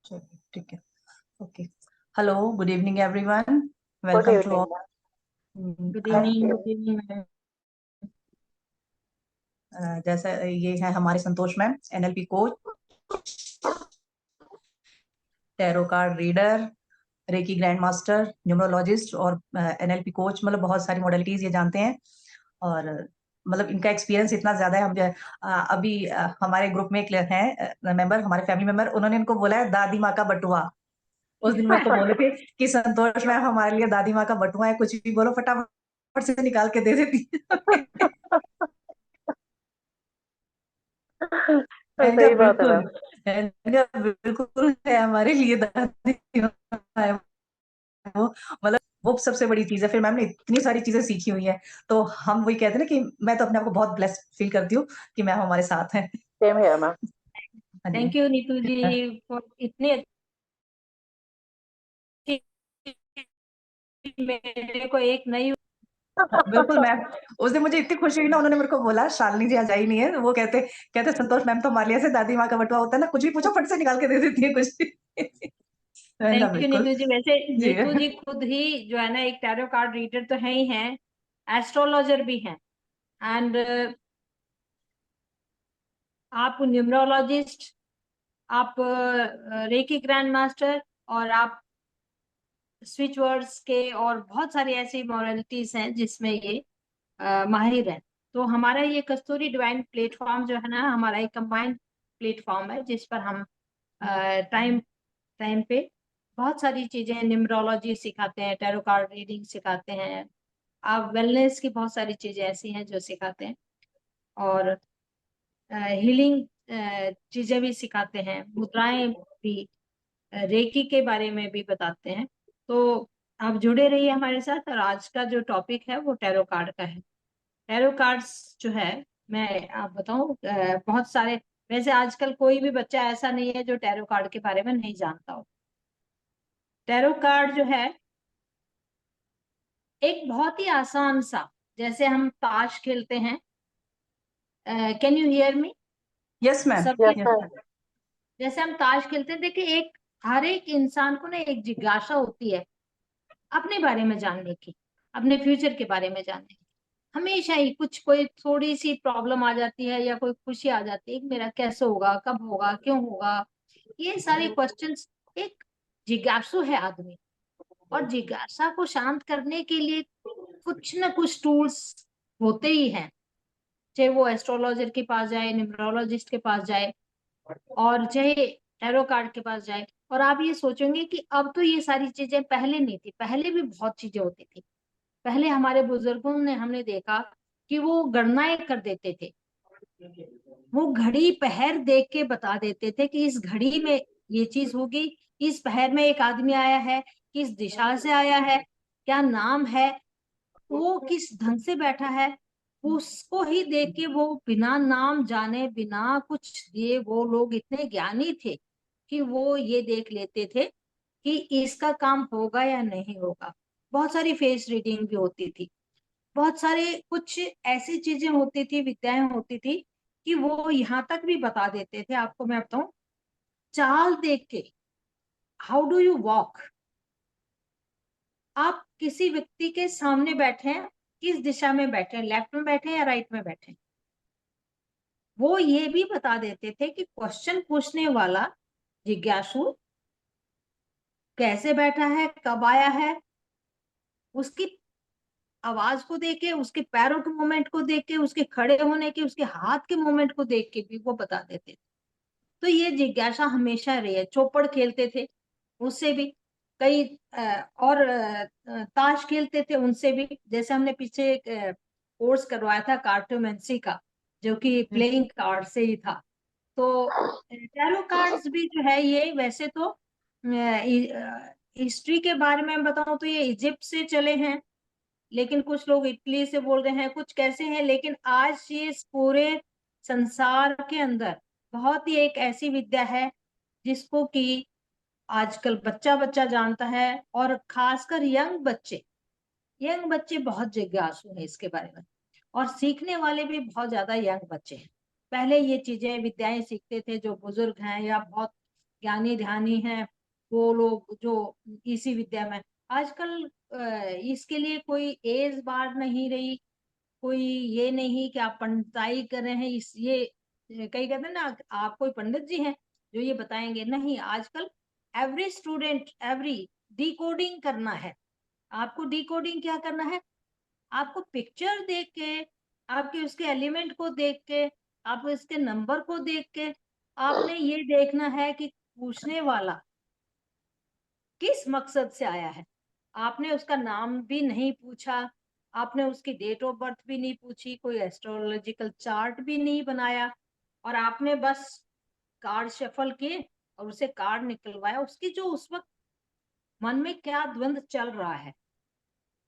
चलिए ठीक है। Okay. Hello, good evening everyone. Good welcome to evening all. Good thank evening. You. Good evening. जैसा ये है हमारे Santosh ma'am, NLP coach, tarot card reader, reiki grand master, numerologist और NLP coach. मतलब बहुत सारी मॉडलिटीज ये जानते हैं। और मतलब इनका एक्सपीरियंस इतना ज्यादा है। अभी हमारे ग्रुप में एक है मेंबर, हमारे फैमिली मेंबर, उन्होंने इनको बोला है दादी माँ का बटुआ। उस दिन मेरे को बोले थे कि संतोष मैम हमारे लिए दादी माँ का बटुआ है, कुछ भी बोलो फटाफट से निकाल के दे देती है। मैंने कहा सही बात है बिल्कुल, मैम। मैंने कहा बिल्कुल है हमारे लिए दादी माँ है वो। मतलब वो सबसे बड़ी चीज है। फिर मैम ने इतनी सारी चीजें सीखी हुई है, तो हम वही कहते हैं ना कि मैं तो अपने आप को बहुत ब्लेस्ड फील करती हूँ कि मैम हमारे साथ हैं। Same here ma'am. हाँ जी। Thank you Neetu ji for इतनी अच्छी, मेरे को एक नई। हाँ, बिल्कुल मैम। उस दिन मुझे इतनी खुशी हुई ना, उन्होंने मेरे को बोला शालिनी जी आज आई नहीं है, वो कहते कहते संतोष मैम तो हमारे लिए ऐसे दादी माँ का बटुआ होता है ना, कुछ भी पूछो फट से निकाल के दे देती है कुछ भी। मैंने कहा थैंक यू बिल्कुल नीतू जी। वैसे जी। नीतू जी खुद ही जो है ना एक टैरो कार्ड रीडर तो है ही हैं, एस्ट्रोलॉजर भी हैं, एंड आप न्यूमरोलॉजिस्ट, आप रेकी ग्रैंड मास्टर, और आप स्विच वर्ड्स के और बहुत सारी ऐसी मॉडलिटीज हैं जिसमें ये माहिर है। तो हमारा ये कस्तूरी डिवाइन प्लेटफॉर्म जो है ना, हमारा एक कंबाइंड प्लेटफॉर्म है जिस पर हम टाइम टाइम पे बहुत सारी चीजें, न्यूमरोलॉजी सिखाते हैं, टैरो कार्ड रीडिंग सिखाते हैं, आप वेलनेस की बहुत सारी चीजें ऐसी हैं जो सिखाते हैं, और हीलिंग चीजें भी सिखाते हैं, मुद्राएं भी, रेकी के बारे में भी बताते हैं। तो आप जुड़े रहिए हमारे साथ। और आज का जो टॉपिक है वो टैरो कार्ड का है। टैरो कार्ड्स जो है, मैं आप बताऊं, बहुत सारे, वैसे आजकल कोई भी बच्चा ऐसा नहीं है जो टैरो कार्ड के बारे में नहीं जानता हो। टैरो कार्ड जो है एक बहुत ही आसान सा, जैसे हम ताश खेलते हैं। Can you hear me? Yes ma'am. सबके, यस सर। जैसे हम ताश खेलते हैं, देखिए एक, हर एक इंसान को ना एक जिज्ञासा होती है अपने बारे में जानने की, अपने फ्यूचर के बारे में जानने की। हमेशा ही कुछ, कोई थोड़ी सी प्रॉब्लम आ जाती है या कोई खुशी आ जाती है, मेरा कैसे होगा, कब होगा, क्यों होगा, ये सारे क्वेश्चंस। एक जिज्ञासु है आदमी, और जिज्ञासा को शांत करने के लिए कुछ ना कुछ टूल्स होते ही हैं, चाहे वो एस्ट्रोलॉजर के पास जाए, न्यूमरोलॉजिस्ट के पास जाए, और चाहे टैरो कार्ड के पास जाए। और आप ये सोचेंगे कि अब तो ये सारी चीजें पहले नहीं थी, पहले भी बहुत चीजें होती थी। पहले हमारे बुजुर्गों ने, हमने देखा कि वो गणनाएं कर देते थे, वो घड़ी पहर देख के बता देते थे कि इस घड़ी में ये चीज होगी, इस पहर में एक आदमी आया है, किस दिशा से आया है, क्या नाम है, वो किस ढंग से बैठा है, उसको ही देख के वो बिना नाम जाने, बिना कुछ दिए, वो लोग इतने ज्ञानी थे कि वो ये देख लेते थे कि इसका काम होगा या नहीं होगा। बहुत सारी फेस रीडिंग भी होती थी, बहुत सारे कुछ ऐसी चीजें होती थी, विद्याएं होती थी कि वो यहाँ तक भी बता देते थे। आपको मैं बताऊं, चाल देख के, हाउ डू यू वॉक, आप किसी व्यक्ति के सामने बैठे हैं, किस दिशा में बैठे हैं, लेफ्ट में बैठे हैं या राइट में बैठे हैं, वो ये भी बता देते थे कि क्वेश्चन पूछने वाला जिज्ञासु कैसे बैठा है, कब आया है, उसकी आवाज को देख के, उसके पैरों के मूवमेंट को देख के, उसके खड़े होने के, उसके हाथ के मूवमेंट को देख के भी वो बता देते थे। तो ये जिज्ञासा हमेशा रही है। चौपड़ खेलते थे, उससे भी कई और ताश खेलते थे, उनसे भी। जैसे हमने पीछे एक कोर्स करवाया था कार्टोमेंसी का, जो कि प्लेइंग कार्ड से ही था। तो टैरो कार्ड्स भी जो है ये, वैसे तो हिस्ट्री के बारे में बताऊं तो ये इजिप्ट से चले हैं, लेकिन कुछ लोग इटली से बोल रहे हैं, कुछ कैसे हैं, लेकिन आज ये इस पूरे संसार के अंदर बहुत ही एक ऐसी विद्या है जिसको कि आजकल बच्चा बच्चा जानता है, और खासकर यंग बच्चे बहुत जिज्ञासु हैं इसके बारे में, और सीखने वाले भी बहुत ज्यादा यंग बच्चे हैं। पहले ये चीजें, विद्याएं सीखते थे जो बुजुर्ग हैं या बहुत ज्ञानी ध्यानी हैं वो लोग जो इसी विद्या में, आजकल इसके लिए कोई एज बार नहीं रही, कोई ये नहीं कि आप पंडिताई कर रहे हैं, इस ये कई कहते हैं ना आप कोई पंडित जी हैं जो ये बताएंगे, नहीं। आजकल एवरी स्टूडेंट एवरी डिकोडिंग करना है। आपको डिकोडिंग क्या करना है, आपको पिक्चर देख के, आपके उसके एलिमेंट को देख के, आप इसके नंबर को देख के, आपने ये देखना है कि पूछने वाला किस मकसद से आया है। आपने उसका नाम भी नहीं पूछा, आपने उसकी डेट ऑफ बर्थ भी नहीं पूछी, कोई एस्ट्रोलॉजिकल चार्ट भी नहीं बनाया, और आपने बस कार्ड शफल किए और उसे कार्ड निकलवाया। उसकी जो उस वक्त मन में क्या द्वंद चल रहा है,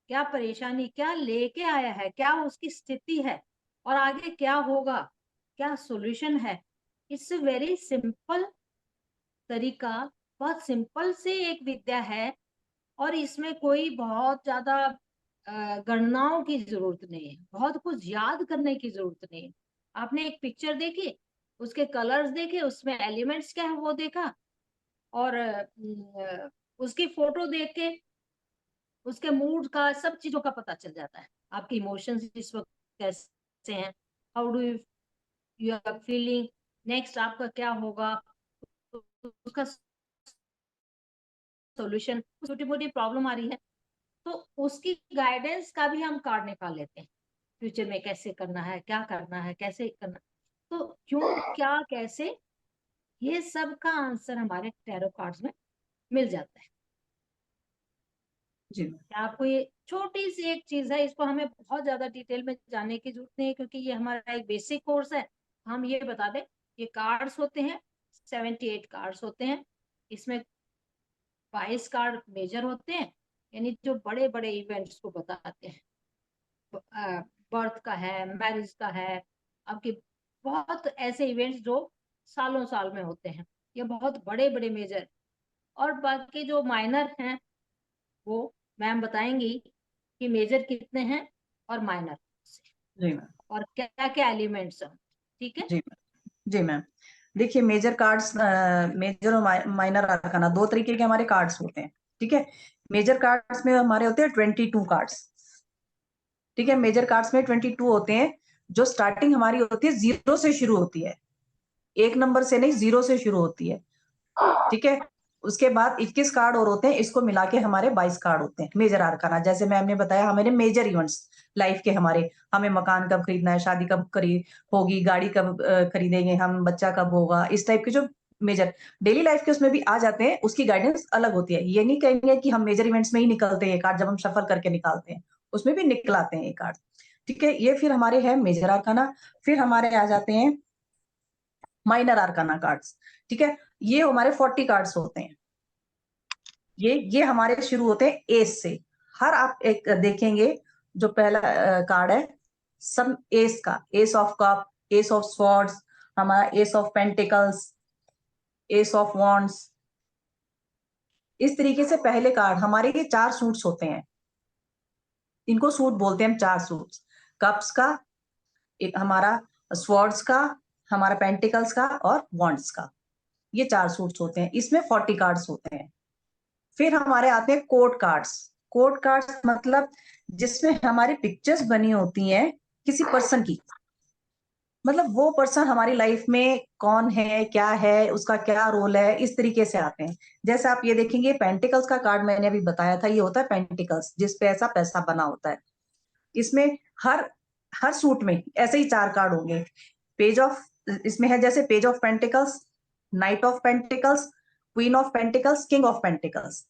क्या परेशानी, क्या लेके आया है, क्या उसकी स्थिति है, और आगे क्या होगा, क्या सॉल्यूशन है। इट्स वेरी सिंपल तरीका, बहुत सिंपल से एक विद्या है, और इसमें कोई बहुत ज्यादा गणनाओं की जरूरत नहीं है, बहुत कुछ याद करने की जरूरत नहीं है। आपने एक पिक्चर देखी, उसके कलर्स देखे, उसमें एलिमेंट्स क्या है वो देखा, और उसकी फोटो देख के उसके मूड का, सब चीजों का पता चल जाता है। आपके इमोशंस इस वक्त कैसे हैं, how do you are feeling, next आपका क्या होगा, उसका सॉल्यूशन, छोटी मोटी प्रॉब्लम आ रही है तो उसकी गाइडेंस का भी हम कार्ड निकाल लेते हैं। फ्यूचर में कैसे करना है, क्या करना है, कैसे करना, तो क्यों क्या कैसे, ये सब का आंसर हमारे टैरो कार्ड्स में मिल जाता है। जी आपको ये छोटी सी एक चीज है, इसको हमें बहुत ज्यादा डिटेल में जानने की जरूरत नहीं है, क्योंकि ये हमारा एक बेसिक कोर्स है। हम ये बता दें, ये कार्ड्स होते हैं 78 कार्ड्स होते हैं, इसमें 22 कार्ड मेजर होते हैं, यानी जो बड़े बड़े इवेंट्स को बताते हैं, बर्थ का है, मैरिज का है, आपके बहुत ऐसे इवेंट्स जो सालों साल में होते हैं, ये बहुत बड़े बड़े मेजर। और बाकी जो माइनर हैं वो मैम बताएंगी कि मेजर कितने हैं और माइनर जी मैम। और क्या क्या एलिमेंट्स हैं, ठीक है। जी मैम। जी मैम। देखिए मेजर कार्ड्स, मेजर और माइनर आर्काना दो तरीके के हमारे कार्ड्स होते हैं। ठीक है, मेजर कार्ड्स में हमारे होते हैं 22 कार्ड्स। ठीक है, मेजर कार्ड्स में 22 होते हैं। जो स्टार्टिंग हमारी होती है 0 से शुरू होती है, 1 नंबर से नहीं, 0 से शुरू होती है। ठीक है, उसके बाद 21 कार्ड और होते हैं, इसको मिला के हमारे 22 कार्ड होते हैं मेजर आर्काना। जैसे मैम ने बताया, हमारे मेजर इवेंट्स लाइफ के, हमारे हमें मकान कब खरीदना है, शादी कब होगी, गाड़ी कब खरीदेंगे हम, बच्चा कब होगा, इस टाइप के जो मेजर डेली लाइफ के उसमें भी आ जाते हैं, उसकी गाइडेंस अलग होती है। ये नहीं कहेंगे कि हम मेजर इवेंट्स में ही निकलते हैं ये कार्ड, जब हम शफल करके निकालते हैं उसमें भी निकलाते हैं ये कार्ड। ठीक है, ये फिर हमारे है मेजर आर्काना। फिर हमारे आ जाते हैं माइनर आर्काना कार्ड्स। ठीक है, ये हमारे 40 कार्ड्स होते हैं। ये हमारे शुरू होते हैं एस से। हर आप एक देखेंगे, जो पहला कार्ड है सब एस का, ace of cup, ace of swords, हमारा ace of pentacles, ace of wands. इस तरीके से पहले कार्ड हमारे ये 4 सूट्स होते हैं, इनको सूट बोलते हैं हम, 4 सूट्स। कप्स का, एक हमारा स्वॉर्ड्स का, हमारा पेंटिकल्स का और वॉन्ड्स का, ये 4 सूट्स होते हैं। इसमें 40 कार्ड्स होते हैं। फिर हमारे आते हैं कोड कार्ड्स। कोड कार्ड्स मतलब जिसमें हमारी पिक्चर्स बनी होती हैं किसी पर्सन की, मतलब वो पर्सन हमारी लाइफ में कौन है, क्या है, उसका क्या रोल है, इस तरीके से आते हैं। जैसे आप ये देखेंगे, पेंटिकल्स का कार्ड मैंने अभी बताया था, ये होता है पेंटिकल्स, जिसपे ऐसा पैसा बना होता है। इसमें हर हर सूट में ऐसे ही 4 कार्ड होंगे। पेज ऑफ, इसमें है जैसे page of pentacles, night of pentacles, queen of pentacles, king of pentacles.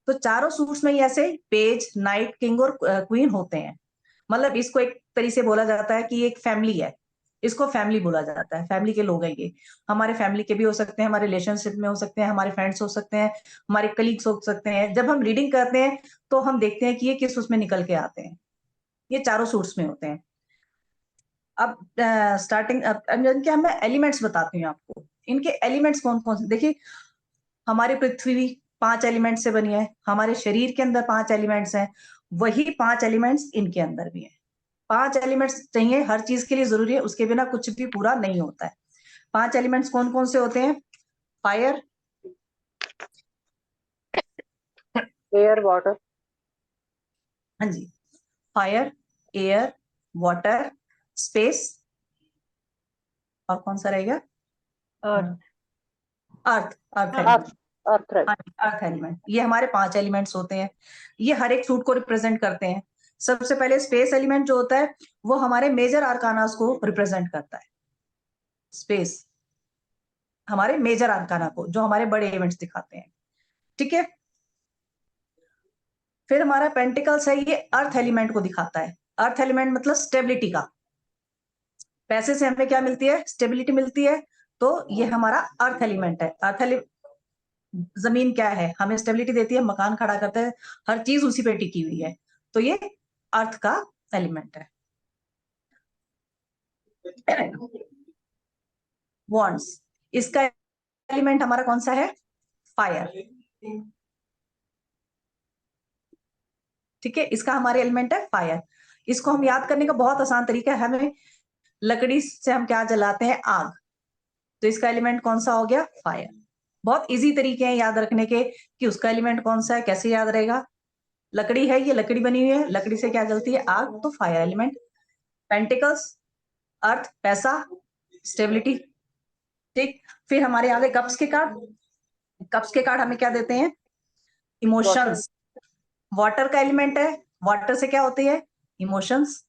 तो चारों सूट्स में ही ऐसे पेज, नाइट, किंग और क्वीन होते हैं। मतलब इसको एक तरीके से बोला जाता है कि ये एक फैमिली है, इसको फैमिली बोला जाता है, फैमिली के लोग हैं ये। हमारे फैमिली के भी हो सकते हैं, हमारे रिलेशनशिप में हो सकते हैं, हमारे फ्रेंड्स हो सकते हैं, हमारे कलीग्स हो सकते हैं। जब हम रीडिंग करते हैं तो हम देखते हैं कि ये किस उसमें निकल के आते हैं। ये चारों सूट्स में होते हैं। अब स्टार्टिंग, अब इनके मैं एलिमेंट्स बताती हूँ आपको। इनके एलिमेंट्स कौन कौन से, देखिए हमारी पृथ्वी 5 एलिमेंट से बनी है, हमारे शरीर के अंदर 5 एलिमेंट्स हैं, वही 5 एलिमेंट्स इनके अंदर भी हैं। 5 एलिमेंट्स चाहिए, हर चीज के लिए जरूरी है, उसके बिना कुछ भी पूरा नहीं होता है। 5 एलिमेंट्स कौन कौन से होते हैं? Fire, air, water. हाँ जी, फायर, एयर, वाटर, स्पेस, और कौन सा रहेगा? अर्थ। अर्थ। अर्थ हाँ, एलिमेंट। अर्थ, राइट। अर्थ एलिमेंट, ये हमारे 5 एलिमेंट्स होते हैं, ये हर एक फ्रूट को रिप्रेजेंट करते हैं। सबसे पहले स्पेस एलिमेंट जो होता है वो हमारे मेजर आर्कानास को रिप्रेजेंट करता है। स्पेस हमारे मेजर आर्काना को, जो हमारे बड़े इवेंट्स दिखाते हैं, ठीक है। फिर हमारा पेंटिकल्स है, ये अर्थ एलिमेंट को दिखाता है। अर्थ एलिमेंट मतलब स्टेबिलिटी का। पैसे से हमें क्या मिलती है? स्टेबिलिटी मिलती है। तो ये हमारा अर्थ एलिमेंट है। जमीन क्या है? हमें स्टेबिलिटी देती है, मकान खड़ा करता है, हर चीज उसी पे टिकी हुई है, तो ये अर्थ का एलिमेंट है। वॉन्ड्स, इसका एलिमेंट हमारा कौन सा है? फायर, ठीक है। इसका हमारे एलिमेंट है फायर। इसको हम याद करने का बहुत आसान तरीका है। हमें लकड़ी से हम क्या जलाते हैं? आग। तो इसका एलिमेंट कौन सा हो गया? फायर। बहुत इजी तरीके हैं याद रखने के कि उसका एलिमेंट कौन सा है, कैसे याद रहेगा। लकड़ी है, ये लकड़ी बनी हुई है, लकड़ी से क्या जलती है? आग, तो फायर एलिमेंट। पेंटिकल्स, अर्थ, पैसा, स्टेबिलिटी, ठीक। फिर हमारे आगे कप्स के कार्ड। कप्स के कार्ड हमें क्या देते हैं? इमोशंस। वाटर का एलिमेंट है, वाटर से क्या होती है? इमोशंस।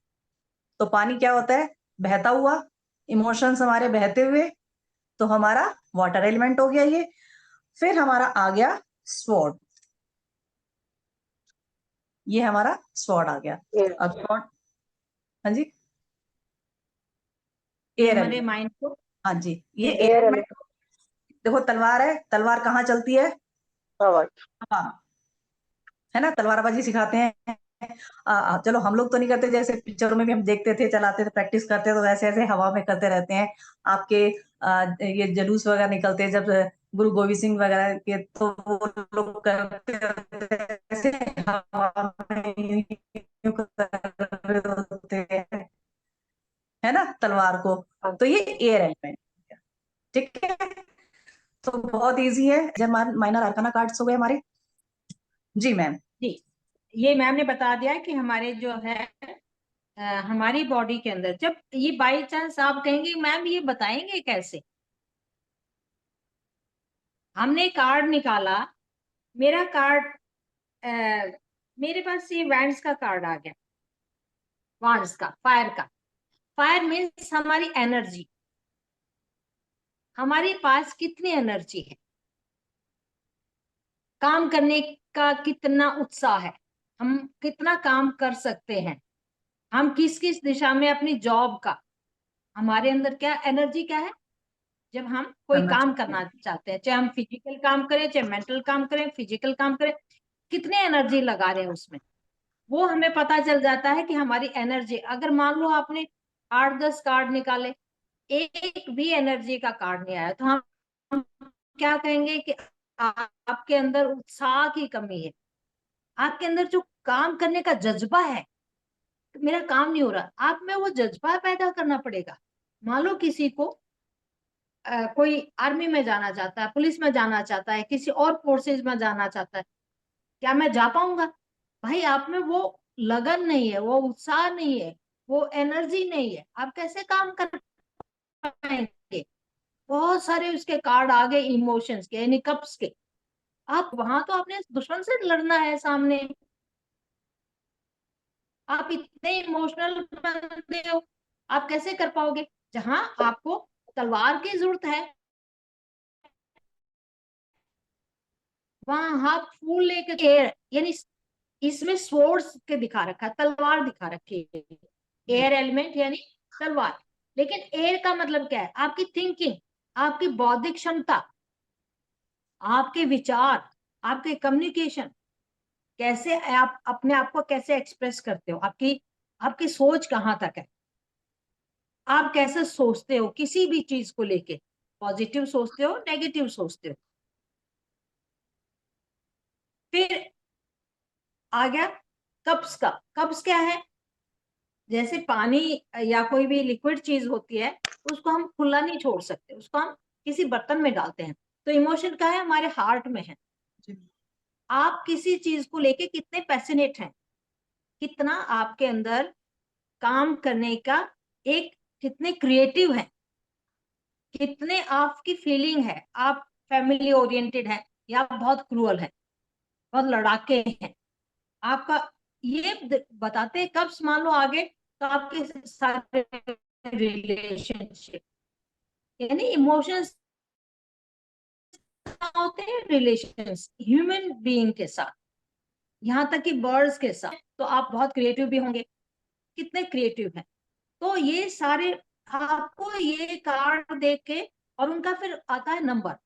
तो पानी क्या होता है? बहता हुआ। इमोशंस हमारे बहते हुए, तो हमारा वाटर एलिमेंट हो गया ये। फिर हमारा आ गया स्वॉर्ड, ये हमारा स्वॉर्ड आ गया। अब स्वॉर्ड, हाँ जी, ये एयर हमारे एलिमेंट। माइंड को हाँ जी, ये एयर एयर एयर एलिमेंट। देखो तलवार है, तलवार कहाँ चलती है? हवा। हाँ, है ना, तलवारबाजी सिखाते हैं। चलो हम लोग तो नहीं करते, जैसे पिक्चरों में भी हम देखते थे, चलाते थे, प्रैक्टिस करते थे, तो वैसे ऐसे हवा में करते रहते हैं। आपके ये जुलूस वगैरह निकलते हैं जब गुरु गोविंद सिंह वगैरह के, तो वो लोग करते रहते हैं, ऐसे हवा में यूं कर रहे होते हैं, है ना, तलवार को। हाँ। तो ये एयर एलिमेंट, ठीक है। तो बहुत इजी है। जब माइनर आर्काना कार्ड्स हो गए हमारे। जी मैम। जी, ये मैम ने बता दिया कि हमारे जो है हमारी बॉडी के अंदर, जब ये बाई चांस आप कहेंगे मैम ये बताएंगे कैसे, हमने कार्ड निकाला, मेरा कार्ड मेरे पास ये वैंड्स का कार्ड आ गया, वॉन्ड्स का, फायर का। फायर मीन्स हमारी एनर्जी, हमारे पास कितनी एनर्जी है, काम करने का कितना उत्साह है, हम कितना काम कर सकते हैं, हम किस किस दिशा में अपनी जॉब का, हमारे अंदर क्या एनर्जी क्या है जब हम कोई करना काम चाहिए। करना चाहते हैं, चाहे हम फिजिकल काम करें, चाहे मेंटल काम करें, फिजिकल काम करें, कितनी एनर्जी लगा रहे हैं उसमें, वो हमें पता चल जाता है कि हमारी एनर्जी, अगर मान लो आपने 8-10 कार्ड निकाले, एक भी एनर्जी का कार्ड नहीं आया, तो हम क्या कहेंगे कि आपके अंदर उत्साह की कमी है, आपके अंदर जो काम करने का जज्बा है, तो मेरा काम नहीं हो रहा, आप में वो जज्बा पैदा करना पड़ेगा। मान लो किसी को कोई आर्मी में जाना चाहता है, पुलिस में जाना चाहता है, किसी और फोर्सेज में जाना चाहता है, क्या मैं जा पाऊंगा? भाई आप में वो लगन नहीं है, वो उत्साह नहीं है, वो एनर्जी नहीं है, आप कैसे काम कर पाएंगे? बहुत सारे उसके कार्ड आ गए इमोशंस के, यानी कप्स के। आप वहां तो आपने दुश्मन से लड़ना है सामने, आप इतने इमोशनल बंदे हो, आप कैसे कर पाओगे? जहां आपको तलवार की जरूरत है, वहां आप फूल लेके एयर, यानी इसमें स्वर्ड्स के दिखा रखा है, तलवार दिखा रखी है, एयर एलिमेंट यानी तलवार। लेकिन एयर का मतलब क्या है? आपकी थिंकिंग, आपकी बौद्धिक क्षमता, आपके विचार, आपके कम्युनिकेशन, कैसे आप अपने आप को कैसे एक्सप्रेस करते हो, आपकी आपकी सोच कहाँ तक है, आप कैसे सोचते हो किसी भी चीज को लेके, पॉजिटिव सोचते हो, नेगेटिव सोचते हो। फिर आ गया कप्स का। कप्स क्या है? जैसे पानी या कोई भी लिक्विड चीज होती है, उसको हम खुला नहीं छोड़ सकते, उसको हम किसी बर्तन में डालते हैं। तो इमोशन क्या है? हमारे हार्ट में है। आप किसी चीज को लेके कितने पैशनेट हैं, कितना आपके अंदर काम करने का एक, कितने क्रिएटिव हैं, कितने आपकी फीलिंग है, आप फैमिली ओरिएंटेड है या आप बहुत क्रूअल है, बहुत लड़ाके हैं। आपका ये बताते हैं कब मान लो आगे तो आपके सारे रिलेशनशिप यानी इमोशंस होते हैं, रिलेशंस ह्यूमन बीइंग के साथ, यहाँ तक कि बर्ड्स के साथ, तो आप बहुत क्रिएटिव भी होंगे, कितने क्रिएटिव हैं। तो ये सारे आपको ये कार्ड देख के, और उनका फिर आता है नंबर,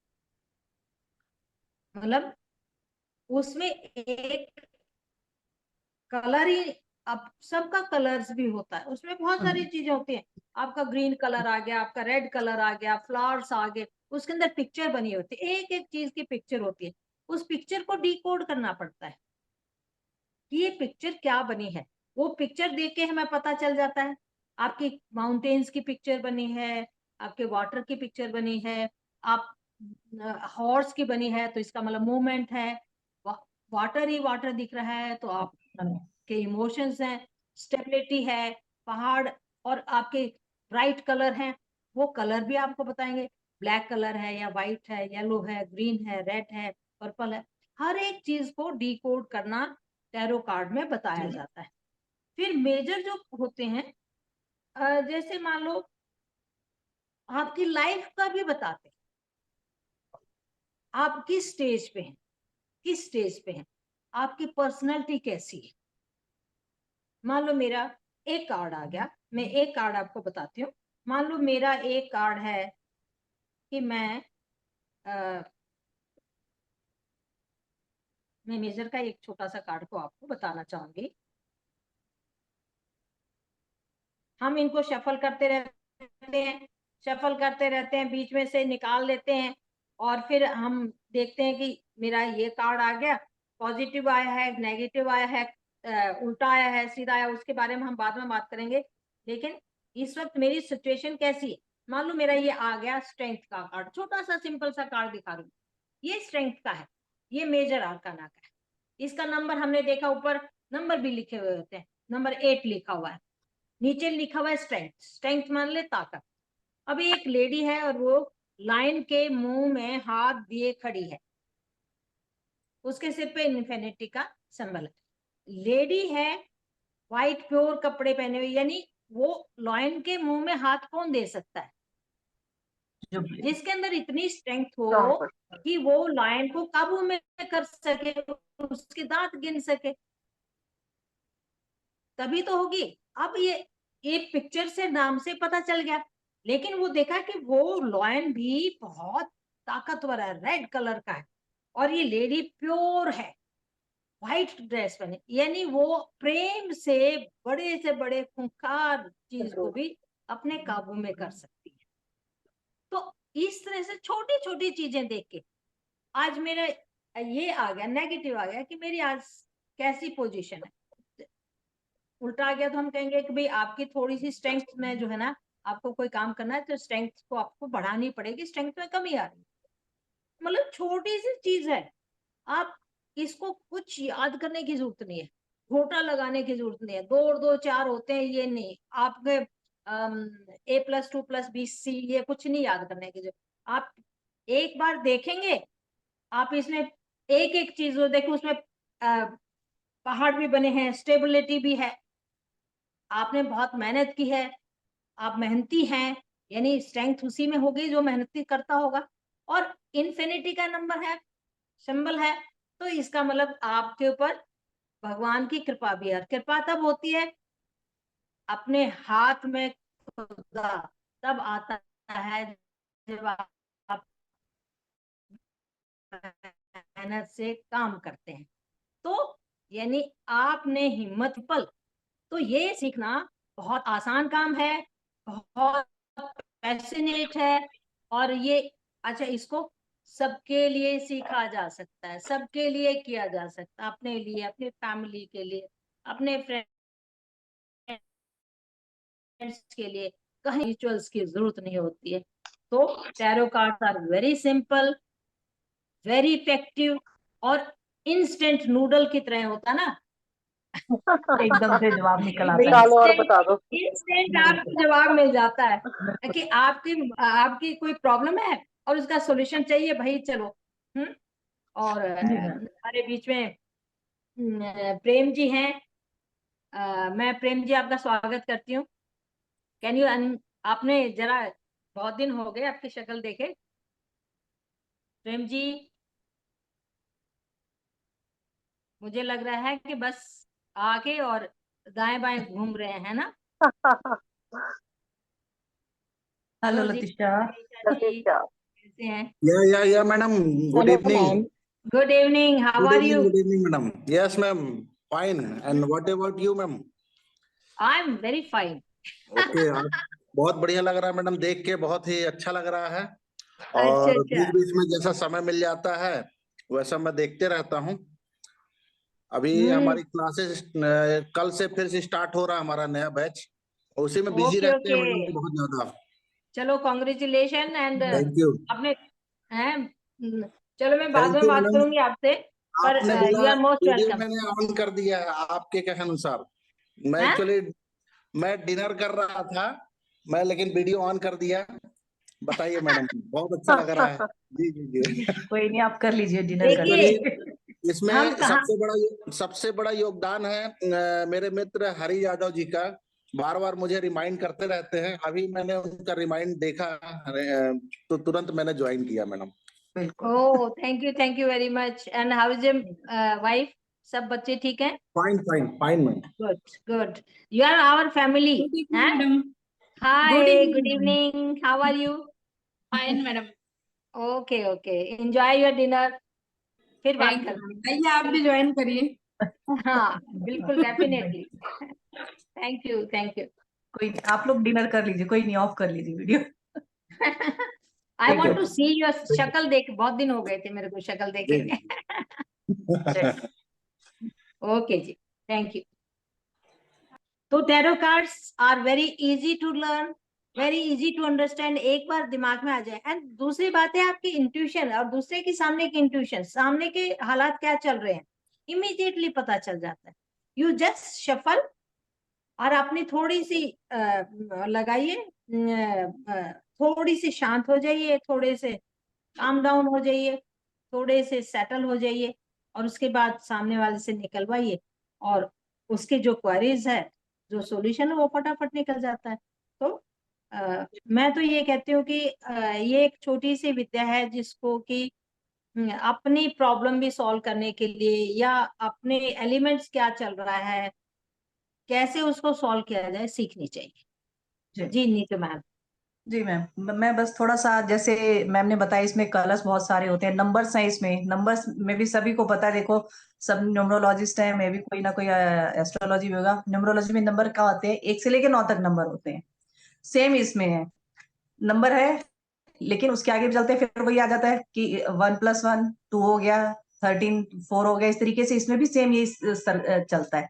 मतलब उसमें एक कलर ही, अब सबका कलर्स भी होता है, उसमें बहुत सारी चीजें होती हैं। आपका ग्रीन कलर आ गया, आपका रेड कलर आ गया, फ्लावर्स आ गए, उसके अंदर पिक्चर बनी होती है, एक एक चीज की पिक्चर होती है। उस पिक्चर को डिकोड करना पड़ता है कि ये पिक्चर क्या बनी है। वो पिक्चर देख के हमें पता चल जाता है, आपकी माउंटेन्स की पिक्चर बनी है, आपके वाटर की पिक्चर बनी है, आप हॉर्स की बनी है तो इसका मतलब मूवमेंट है, वाटर ही वाटर दिख रहा है तो आप के इमोशंस हैं, स्टेबिलिटी है, पहाड़, और आपके ब्राइट कलर हैं, वो कलर भी आपको बताएंगे, ब्लैक कलर है या व्हाइट है, येलो है, ग्रीन है, रेड है, पर्पल है। हर एक चीज को डिकोड करना टैरो कार्ड में बताया जाता है। फिर मेजर जो होते हैं, जैसे मान लो आपकी लाइफ का भी बताते हैं, आप किस स्टेज पे हैं, किस स्टेज पे हैं, आपकी पर्सनैलिटी कैसी है। मान लो मेरा एक कार्ड आ गया, मैं एक कार्ड आपको बताती हूँ। मान लो मेरा एक कार्ड है कि मैं मेजर का एक छोटा सा कार्ड को आपको बताना चाहूंगी। हम इनको शफल करते रहते हैं, शफल करते रहते हैं, बीच में से निकाल लेते हैं, और फिर हम देखते हैं कि मेरा ये कार्ड आ गया, पॉजिटिव आया है, नेगेटिव आया है, उल्टा आया है, सीधा आया, उसके बारे में हम बाद में बात करेंगे। लेकिन इस वक्त मेरी सिचुएशन कैसी है, मान लो मेरा ये आ गया स्ट्रेंथ का कार्ड, छोटा सा सिंपल सा कार्ड दिखा रही हूँ, ये स्ट्रेंथ का है, ये मेजर आर्काना का है। इसका नंबर हमने देखा, ऊपर नंबर भी लिखे हुए होते हैं, नंबर 8 लिखा हुआ है, नीचे लिखा हुआ है स्ट्रेंथ, स्ट्रेंथ मान ले ताकत। अभी एक लेडी है और वो लाइन के मुंह में हाथ दिए खड़ी है, उसके सिर पे इन्फिनिटी का सिंबल है, लेडी है, व्हाइट प्योर कपड़े पहने हुए, यानी वो लाइन के मुंह में हाथ कौन दे सकता है, जिसके अंदर इतनी स्ट्रेंथ हो कि वो लायन को काबू में कर सके, उसके दांत गिन सके, तभी तो होगी। अब ये पिक्चर से नाम से पता चल गया, लेकिन वो देखा कि वो लॉयन भी बहुत ताकतवर है, रेड कलर का है, और ये लेडी प्योर है, व्हाइट ड्रेस पहने, यानी वो प्रेम से बड़े खूंखार चीज को भी अपने काबू में कर सकती है। तो इस तरह से छोटी छोटी चीजें देख के आज मेरा ये आ गया, नेगेटिव आ गया कि मेरी आज कैसी पोजीशन है, उल्टा आ गया तो हम कहेंगे कि भाई आपकी थोड़ी सी स्ट्रेंथ में जो है ना, आपको कोई काम करना है तो स्ट्रेंथ को आपको बढ़ानी पड़ेगी, स्ट्रेंथ में कमी आ रही है। मतलब छोटी सी चीज है, आप इसको कुछ याद करने की जरूरत नहीं है, घोटा लगाने की जरूरत नहीं है, 2 और 2 4 होते हैं ये नहीं, आपके A+2+B+C ये कुछ नहीं याद करने की जरूरत। आप एक बार देखेंगे, आप इसमें एक एक चीज देखो, उसमें पहाड़ भी बने हैं, स्टेबिलिटी भी है, आपने बहुत मेहनत की है, आप मेहनती हैं, यानी स्ट्रेंथ उसी में होगी जो मेहनती करता होगा, और इन्फिनिटी का नंबर है, सिंबल है, तो इसका मतलब आपके ऊपर भगवान की कृपा भी है। कृपा तब होती है अपने हाथ में खुदा तब आता है जब आप मेहनत से काम करते हैं। तो यानी आपने हिम्मत पल, तो ये सीखना बहुत आसान काम है, बहुत पैशनेट है, और ये अच्छा इसको सबके लिए सीखा जा सकता है, सबके लिए किया जा सकता है, अपने लिए, अपने फैमिली के लिए, अपने फ्रेंड्स के लिए, कहीं रिचुअल्स की जरूरत नहीं होती है। तो tarot cards are very simple, very effective, और इंस्टेंट नूडल की तरह होता ना, एकदम से जवाब निकल आता है। निकालो और बता दो। इंस्टेंट आपको जवाब मिल जाता है कि आपकी कोई प्रॉब्लम है और उसका सॉल्यूशन चाहिए भाई, चलो। और हमारे बीच में प्रेम जी हैं। मैं प्रेम जी आपका स्वागत करती हूँ। कैन यू आपने जरा, बहुत दिन हो गए आपकी शक्ल देखे। प्रेम जी, मुझे लग रहा है कि बस आके और दाएं बाएं घूम रहे हैं ना। हेलो जी, लतिशा। लतिशा जी कैसे हैं? Yeah, madam. Good evening. Good evening, how are you? Good evening, madam. Yes, ma'am. Fine. And what about you, ma'am? I am very fine. Okay, आप बहुत बढ़िया लग रहा है, मैडम। देख के बहुत ही अच्छा लग रहा है। अच्छा और अच्छा, बीच बीच में जैसा समय मिल जाता है वैसा मैं देखते रहता हूँ। अभी हमारी क्लासेस कल से फिर से स्टार्ट हो रहा है हमारा नया बैच, उसी में बिजी ओके रहते हैं ओके, मैडम बहुत ज्यादा। चलो कॉन्ग्रेचुलेशन। And thank you. आपने हैं, चलो मैं बाद थैंक में यू बात मैडम। करूंगी आपसे, पर आपने यू बोला आर मोस्ट वीडियो वेलकम। मैंने ऑन कर दिया है आपके कहे अनुसार। मैं एक्चुअली मैं डिनर कर रहा था, मैं लेकिन वीडियो ऑन कर दिया। बताइए मैडम, बहुत अच्छा लग रहा है। जी जी जी। कोई नहीं, आप कर लीजिए, डिनर कर देखिए, लीजिए। इसमें हम कहा, सबसे बड़ा योगदान है मेरे मित्र हरि यादव जी का। बार बार मुझे रिमाइंड करते रहते हैं। अभी मैंने उनका रिमाइंड देखा, तो तुरंत मैंने ज्वाइन किया मैडम। बिल्कुल। Oh thank you very much. And how is your wife? सब बच्चे ठीक हैं? Fine fine fine ma'am. Good good, you are our family. हैं? Madam, hi, good evening. Evening, how are you? Fine madam. Okay okay, enjoy your dinner. फिर बात thank you करते madam. आइए आप भी ज्वाइन करिए। हैं। हाँ बिल्कुल, डेफिनेटली। Thank you. कोई नहीं, आप लोग डिनर कर लीजिए, कोई नहीं, ऑफ कर लीजिए वीडियो। आई ठीक है। वॉन्ट टू सी योर शक्ल देख, बहुत दिन हो गए थे मेरे को शक्ल देखे। Okay ji, thank you. तो tarot cards are very easy to learn, very easy to understand. एक बार दिमाग में आ जाए। एंड दूसरी बात है आपकी इंट्यूशन, और दूसरे की सामने की इंट्यूशन, सामने के हालात क्या चल रहे हैं इमीडिएटली पता चल जाता है। यू जस्ट शफल, और अपनी थोड़ी सी लगाइए, थोड़ी सी शांत हो जाइए, थोड़े से काम डाउन हो जाइए, थोड़े से सेटल हो जाइए, और उसके बाद सामने वाले से निकलवाइए, और उसके जो क्वेरीज है, जो सॉल्यूशन है, वो फटाफट निकल जाता है। तो मैं तो ये कहती हूँ कि ये एक छोटी सी विद्या है जिसको कि अपनी प्रॉब्लम भी सॉल्व करने के लिए, या अपने एलिमेंट्स क्या चल रहा है, कैसे उसको सॉल्व किया जाए, सीखनी चाहिए। जी नीतू मैम। जी मैम, मैं बस थोड़ा सा, जैसे मैम ने बताया, इसमें कलर्स बहुत सारे होते हैं, नंबर्स हैं इसमें। नंबर्स में भी सभी को पता है, देखो सब न्यूमरोलॉजिस्ट है, मैं भी कोई ना कोई एस्ट्रोलॉजी भी होगा। न्यूमरोलॉजी में नंबर क्या होते हैं? 1 से लेकर 9 तक नंबर होते हैं। सेम इसमें है, नंबर है, लेकिन उसके आगे भी चलते हैं, फिर वही आ जाता है कि 1+1 2 हो गया, 13 4 हो गया। इस तरीके से इसमें भी सेम ये चलता है।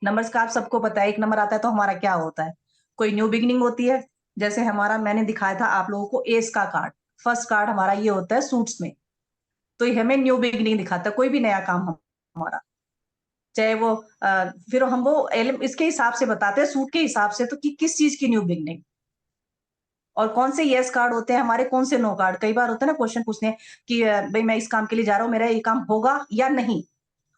नंबर्स का आप सबको पता है, एक नंबर आता है तो हमारा क्या होता है? कोई न्यू बिगिनिंग होती है। जैसे हमारा, मैंने दिखाया था आप लोगों को एस का कार्ड, फर्स्ट कार्ड हमारा ये होता है सूट्स में, तो ये हमें न्यू बिगिनिंग दिखाता है, कोई भी नया काम हमारा, चाहे वो फिर हम वो इसके हिसाब से बताते हैं, सूट के हिसाब से, तो कि किस चीज की न्यू बिगिनिंग। और कौन से यस कार्ड होते हैं हमारे, कौन से नो कार्ड। कई बार होता है ना, क्वेश्चन पूछते हैं कि भाई मैं इस काम के लिए जा रहा हूँ, मेरा ये काम होगा या नहीं,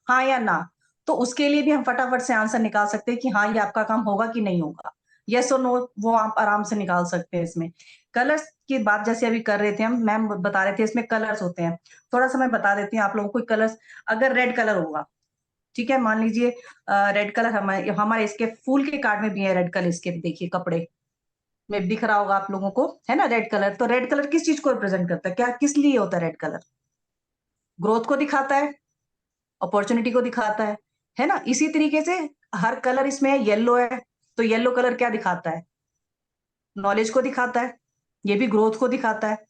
हाँ या ना। तो उसके लिए भी हम फटाफट से आंसर निकाल सकते हैं कि हाँ ये आपका काम होगा कि नहीं होगा, यस और नो, वो आप आराम से निकाल सकते हैं। इसमें कलर्स की बात जैसे अभी कर रहे थे हम, मैम बता रहे थे इसमें कलर्स होते हैं। थोड़ा सा मैं बता देती हूँ आप लोगों को कलर्स। अगर रेड कलर होगा, ठीक है, मान लीजिए रेड कलर हमारे इसके फूल के कार्ड में भी है रेड कलर, इसके देखिए कपड़े में दिख रहा होगा आप लोगों को, है ना रेड कलर। तो रेड कलर किस चीज को रिप्रेजेंट करता है, क्या किस लिए होता है रेड कलर? ग्रोथ को दिखाता है, अपॉर्चुनिटी को दिखाता है ना। इसी तरीके से हर कलर इसमें येलो है, तो येलो कलर क्या दिखाता है? नॉलेज को दिखाता है, ये भी ग्रोथ को दिखाता है।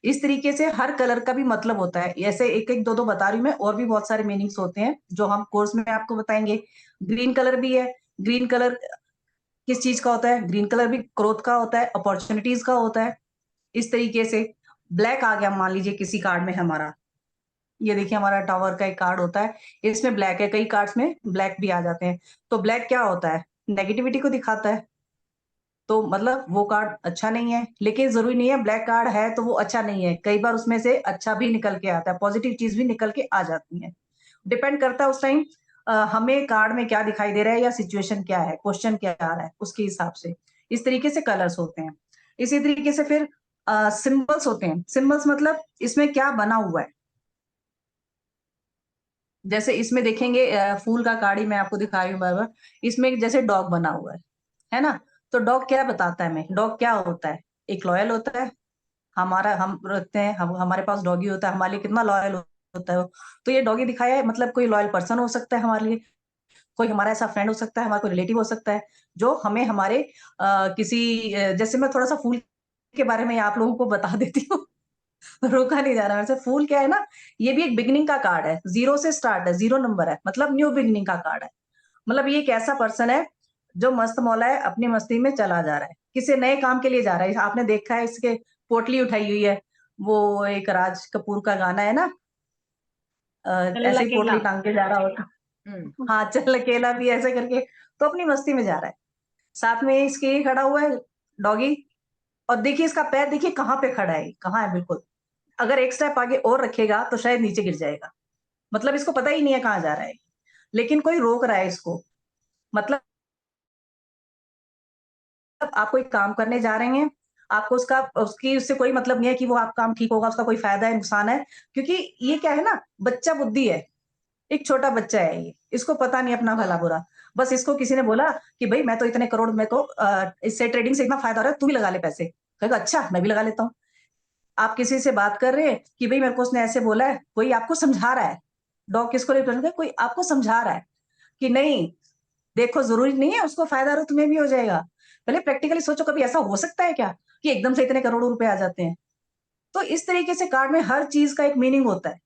इस तरीके से हर कलर का भी मतलब होता है। ऐसे एक एक दो दो बता रही हूँ मैं, और भी बहुत सारे मीनिंग्स होते हैं जो हम कोर्स में आपको बताएंगे। ग्रीन कलर भी है, ग्रीन कलर किस चीज का होता है? ग्रीन कलर भी ग्रोथ का होता है, अपॉर्चुनिटीज का होता है। इस तरीके से ब्लैक आ गया मान लीजिए किसी कार्ड में हमारा, ये देखिए हमारा टावर का एक कार्ड होता है, इसमें ब्लैक है, कई कार्ड्स में ब्लैक भी आ जाते हैं। तो ब्लैक क्या होता है? नेगेटिविटी को दिखाता है। तो मतलब वो कार्ड अच्छा नहीं है, लेकिन जरूरी नहीं है ब्लैक कार्ड है तो वो अच्छा नहीं है। कई बार उसमें से अच्छा भी निकल के आता है, पॉजिटिव चीज भी निकल के आ जाती है। डिपेंड करता है उस टाइम हमें कार्ड में क्या दिखाई दे रहा है या सिचुएशन क्या है, क्वेश्चन क्या आ रहा है, उसके हिसाब से इस तरीके से कलर्स होते हैं। इसी तरीके से फिर सिंबल्स होते हैं। सिंबल्स मतलब इसमें क्या बना हुआ है। जैसे इसमें देखेंगे फूल का कार्ड ही मैं आपको दिखा रही हूँ बार बार। इसमें जैसे डॉग बना हुआ है ना? तो डॉग क्या बताता है? हमें डॉग क्या होता है? एक लॉयल होता है। हमारा हम रखते हैं, हम हमारे पास डॉगी होता है, हमारे लिए कितना लॉयल होता है वो। तो ये डॉगी दिखाया है, मतलब कोई लॉयल पर्सन हो सकता है हमारे लिए, कोई हमारा ऐसा फ्रेंड हो सकता है, हमारा कोई रिलेटिव हो सकता है, जो हमें हमारे किसी जैसे मैं थोड़ा सा फूल के बारे में आप लोगों को बता देती हूँ। रोका नहीं जा रहा वैसे। फूल क्या है ना, ये भी एक बिगिनिंग का कार्ड है, जीरो से स्टार्ट है, जीरो नंबर है, मतलब न्यू बिगिनिंग का कार्ड है। मतलब ये एक ऐसा पर्सन है जो मस्त मौला है, अपनी मस्ती में चला जा रहा है, किसी नए काम के लिए जा रहा है। आपने देखा है इसके पोटली उठाई हुई है, वो एक राज कपूर का गाना है ना, ऐसे ही लकेला। पोटली टांग के जा रहा होता। हाँ, चल अकेला भी ऐसे करके, तो अपनी मस्ती में जा रहा है। साथ में इसके ये खड़ा हुआ है डॉगी, और देखिए इसका पैर देखिए कहाँ पे खड़ा है, कहाँ है बिल्कुल। अगर एक स्टेप आगे और रखेगा तो शायद नीचे गिर जाएगा। मतलब इसको पता ही नहीं है कहाँ जा रहा है, लेकिन कोई रोक रहा है इसको। मतलब आप कोई काम करने जा रहे हैं, आपको उसका उसकी उससे कोई मतलब नहीं है कि वो आप काम ठीक होगा, उसका कोई फायदा है, नुकसान है। क्योंकि ये क्या है ना, बच्चा बुद्धि है, एक छोटा बच्चा है ये, इसको पता नहीं अपना भला-बुरा। बस इसको किसी ने बोला कि भई मैं तो इतने करोड़ मेरे को इससे ट्रेडिंग से इतना फ़ायदा हो रहा है, तू भी लगा ले पैसे। कहेगा अच्छा, मैं भी लगा लेता हूँ। आप किसी से बात कर रहे हैं कि भई मेरे को उसने ऐसे बोला है, कोई आपको समझा रहा है। डॉग किसको रिप्रेजेंट है? कोई आपको समझा रहा है कि नहीं, देखो ज़रूरी नहीं है उसको फ़ायदा हो रहा है, तुम्हें भी हो जाएगा। पहले प्रैक्टिकली सोचो, कभी ऐसा हो सकता है क्या कि एकदम से इतने करोड़ों रुपए आ जाते हैं? तो इस तरीके से कार्ड में हर चीज़ का एक मीनिंग होता है।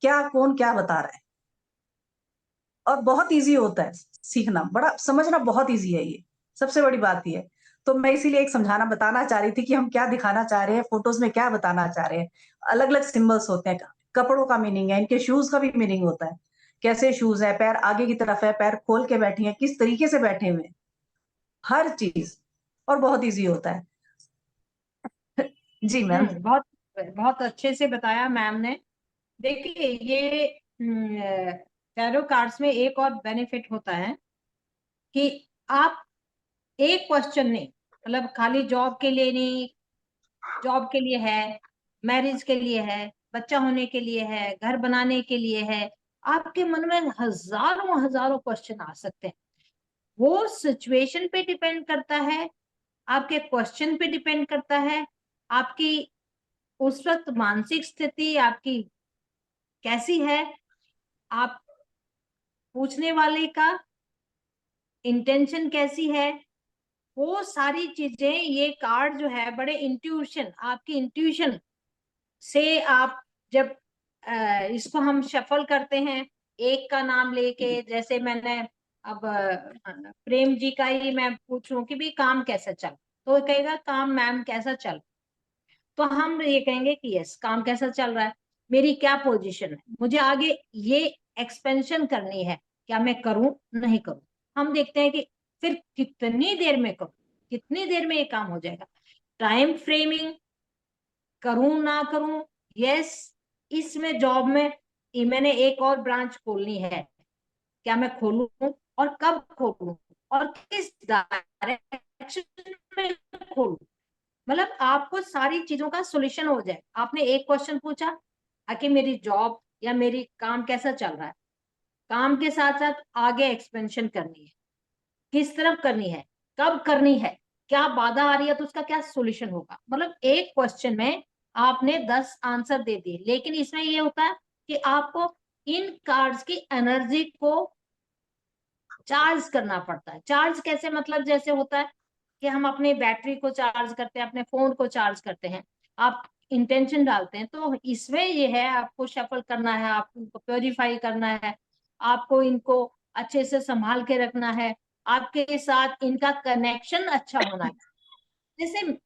क्या कौन क्या बता रहा है। और बहुत ईज़ी होता है सीखना, बड़ा समझना बहुत ईज़ी है ये, सबसे बड़ी बात ये है। तो मैं इसीलिए एक समझाना बताना चाह रही थी कि हम क्या दिखाना चाह रहे हैं, फ़ोटोज़ में क्या बताना चाह रहे हैं। अलग-अलग सिंबल्स होते हैं, कपड़ों का मीनिंग है, इनके शूज़ का भी मीनिंग होता है। कैसे शूज़ है, पैर आगे की तरफ है, पैर खोल के बैठी हैं, किस तरीके से बैठे हुए हैं, हर चीज़। और बहुत ईज़ी होता है। जी मैम। बहुत बहुत अच्छे से बताया मैम ने। देखिए ये टैरो कार्ड्स में एक और बेनिफिट होता है कि आप एक क्वेश्चन नहीं, मतलब खाली जॉब के लिए नहीं, जॉब के लिए है, मैरिज के लिए है, बच्चा होने के लिए है, घर बनाने के लिए है, आपके मन में हजारों हजारों क्वेश्चन आ सकते हैं। वो सिचुएशन पे डिपेंड करता है, आपके क्वेश्चन पे डिपेंड करता है, आपकी उस वक्त मानसिक स्थिति आपकी कैसी है, आप पूछने वाले का इंटेंशन कैसी है, वो सारी चीजें ये कार्ड जो है बड़े इंट्यूशन, आपकी इंट्यूशन से आप जब इसको हम शफल करते हैं, एक का नाम लेके, जैसे मैंने अब प्रेम जी का ही मैं पूछूं कि भी काम कैसा चल, तो वो कहेगा काम मैम कैसा चल, तो हम ये कहेंगे कि यस काम कैसा चल रहा है, मेरी क्या पोजीशन है, मुझे आगे ये एक्सपेंशन करनी है, क्या मैं करूं नहीं करूं। हम देखते हैं कि फिर कितनी देर में करूं, कितनी देर में ये काम हो जाएगा, टाइम फ्रेमिंग, करूं ना करूं। यस, इसमें जॉब में मैंने एक और ब्रांच खोलनी है, क्या मैं खोलूं और कब खोलूं और किस डायरेक्शन में खोलूं। मतलब आपको सारी चीजों का सॉल्यूशन हो जाए। आपने एक क्वेश्चन पूछा कि मेरी जॉब या मेरी काम कैसा चल रहा है, काम के साथ साथ आगे एक्सपेंशन करनी है, किस तरफ करनी है, कब करनी है, क्या बाधा आ रही है तो उसका क्या सॉल्यूशन होगा। मतलब एक क्वेश्चन में आपने 10 आंसर दे दिए, लेकिन इसमें ये होता है कि आपको इन कार्ड्स की एनर्जी को चार्ज करना पड़ता है। चार्ज कैसे, मतलब जैसे होता है कि हम अपने बैटरी को चार्ज करते हैं, अपने फोन को चार्ज करते हैं, आप इंटेंशन डालते हैं, तो इसमें ये है आपको शफल करना है, आपको इनको प्योरीफाई करना है, आपको इनको अच्छे से संभाल के रखना है, आपके साथ इनका कनेक्शन अच्छा होना है। जैसे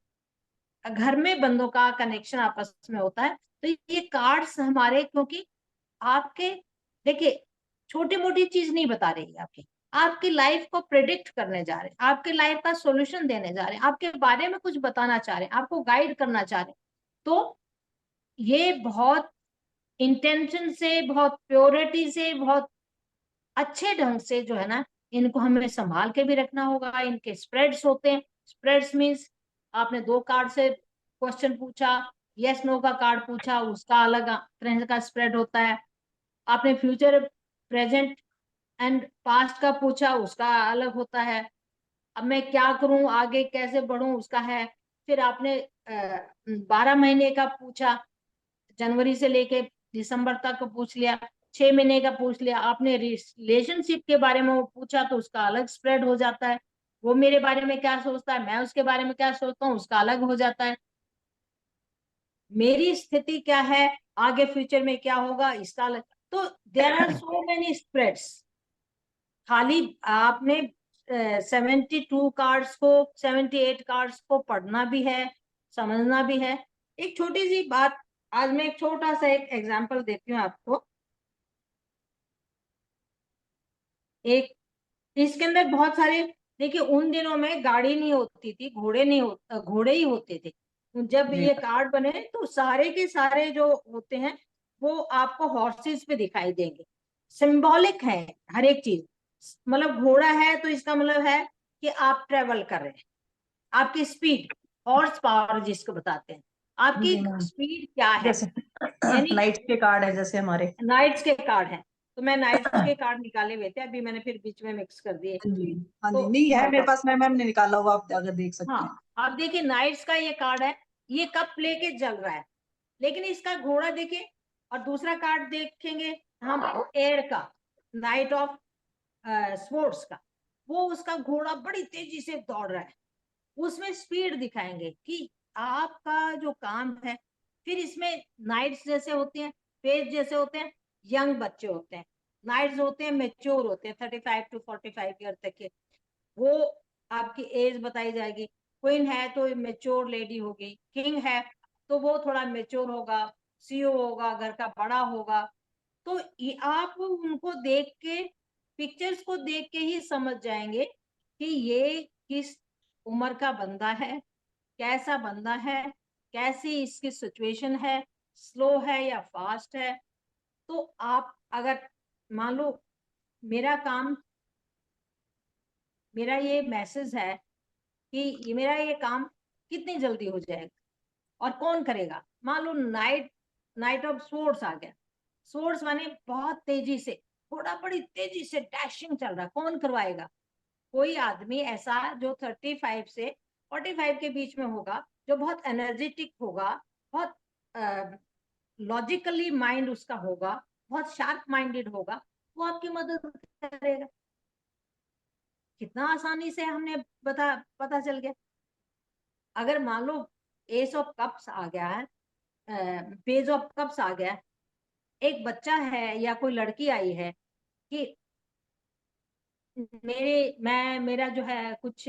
घर में बंदों का कनेक्शन आपस में होता है, तो ये कार्ड्स हमारे, क्योंकि आपके देखिए छोटी मोटी चीज नहीं बता रही है, आपकी लाइफ को प्रेडिक्ट करने जा रहे हैं, आपके लाइफ का सॉल्यूशन देने जा रहे हैं, आपके बारे में कुछ बताना चाह रहे हैं, आपको गाइड करना चाह रहे हैं। तो ये बहुत इंटेंशन से, बहुत प्योरिटी से, बहुत अच्छे ढंग से जो है ना, इनको हमें संभाल के भी रखना होगा। इनके स्प्रेड्स होते हैं। स्प्रेड्स मीन्स आपने 2 कार्ड से क्वेश्चन पूछा, यस नो का कार्ड पूछा, उसका अलग तरह का स्प्रेड होता है। आपने फ्यूचर, प्रेजेंट एंड पास्ट का पूछा, उसका अलग होता है। अब मैं क्या करूं, आगे कैसे बढ़ूं, उसका है। फिर आपने 12 महीने का पूछा, जनवरी से लेके दिसंबर तक पूछ लिया, 6 महीने का पूछ लिया। आपने रिलेशनशिप के बारे में वो पूछा तो उसका अलग स्प्रेड हो जाता है। वो मेरे बारे में क्या सोचता है, मैं उसके बारे में क्या सोचता हूँ, उसका अलग हो जाता है। मेरी स्थिति क्या है, आगे फ्यूचर में क्या होगा, इसका अलग। तो there are so many spreads. खाली आपने 72 कार्ड्स को, 78 कार्ड्स को पढ़ना भी है, समझना भी है। एक छोटी सी बात, आज मैं एक छोटा सा एक एग्जांपल देती हूँ आपको। एक इसके अंदर बहुत सारे, देखिए उन दिनों में गाड़ी नहीं होती थी, घोड़े नहीं घोड़े ही होते थे। जब जी। ये कार्ड बने तो सारे के सारे जो होते हैं वो आपको हॉर्सेस पे दिखाई देंगे। सिंबॉलिक है हर एक चीज। मतलब घोड़ा है तो इसका मतलब है कि आप ट्रेवल कर रहे हैं। आपकी स्पीड, हॉर्स पावर जिसको बताते हैं, आपकी जी मैम, स्पीड क्या है। जैसे यानी नाइट्स के कार्ड है जैसे हमारे। नाइट्स के कार्ड हैं, तो मैं नाइट्स के कार्ड निकाले हुए थे, अभी मैंने फिर बीच में मिक्स कर दिए। हाँ जी, हाँ तो जी, नहीं है मेरे पास, मैम ने निकाला हुआ, आप अगर देख सकते हैं। हाँ, आप देखिए नाइट्स का ये कार्ड है, ये कप लेके चल रहा है, लेकिन इसका घोड़ा देखिए। और दूसरा कार्ड देखेंगे हम, एयर का, नाइट ऑफ स्पोर्ट्स का, वो उसका घोड़ा बड़ी तेजी से दौड़ रहा है। उसमें स्पीड दिखाएंगे कि आपका जो काम है। फिर इसमें नाइट्स जैसे होते हैं, पेज जैसे होते हैं, यंग बच्चे होते हैं। नाइट्स होते हैं मेच्योर होते हैं, 35 टू 45 ईयर तक के, वो आपकी एज बताई जाएगी। क्वीन है तो मेच्योर लेडी होगी, किंग है तो वो थोड़ा मेच्योर होगा, सीईओ होगा, घर का बड़ा होगा। तो आप उनको देख के, पिक्चर्स को देख के ही समझ जाएंगे कि ये किस उम्र का बंदा है, कैसा बंदा है, कैसी इसकी सिचुएशन है, स्लो है या फास्ट है। तो आप अगर मान लो, मेरा काम, मेरा ये मैसेज है कि ये मेरा ये काम कितनी जल्दी हो जाएगा और कौन करेगा। मान लो नाइट, नाइट ऑफ सोर्स आ गया। सोर्स माने बहुत तेजी से, थोड़ा बड़ी तेजी से डैशिंग चल रहा है, कौन करवाएगा। कोई आदमी ऐसा जो 35 से 45 के बीच में होगा, जो बहुत एनर्जेटिक होगा, बहुत लॉजिकली माइंड उसका होगा, बहुत शार्प माइंडेड होगा, वो आपकी मदद करेगा। कितना आसानी से हमने पता चल गया। अगर मान लो एस ऑफ कप्स आ गया है, पेज ऑफ कप्स आ गया, एक बच्चा है या कोई लड़की आई है कि मेरा जो है कुछ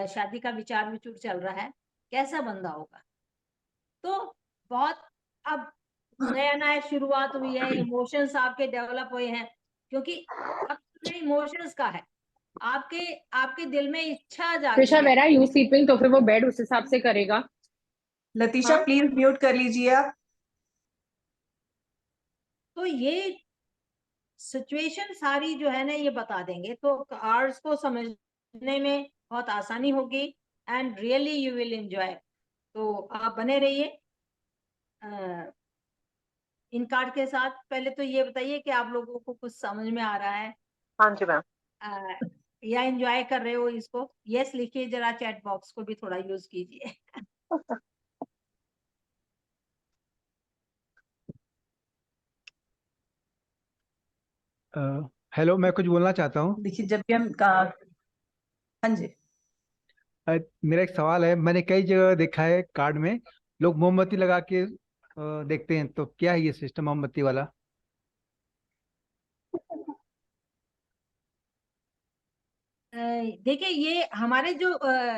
शादी का विचार विचूर चल रहा है, कैसा बंदा होगा। तो बहुत, अब नया नया शुरुआत हुई है, इमोशंस आपके डेवलप हुए हैं, क्योंकि अब इमोशंस का है। आपके आपके दिल में इच्छा जागी त्रिशा है। वेरा यू स्लीपिंग, तो फिर वो बेड उस हिसाब से करेगा। लतीशा हाँ, प्लीज म्यूट कर लीजिए आप। तो ये सिचुएशन सारी जो है ना ये बता देंगे, तो कार्ड्स को समझने में बहुत आसानी होगी and really you will enjoy. तो आप बने रहिए इन कार्ड के साथ। पहले तो ये बताइए कि आप लोगों को कुछ समझ में आ रहा है हाँ जी मैम। या एंजॉय कर रहे हो इसको। यस लिखिए जरा, चैट बॉक्स को भी थोड़ा यूज कीजिए। हेलो, मैं कुछ बोलना चाहता हूँ। देखिए जब भी हम हाँ जी। मेरा एक सवाल है। मैंने कई जगह देखा है कार्ड में लोग मोमबत्ती लगा के देखते हैं, तो क्या है ये सिस्टम मोमबत्ती वाला? देखिए ये हमारे जो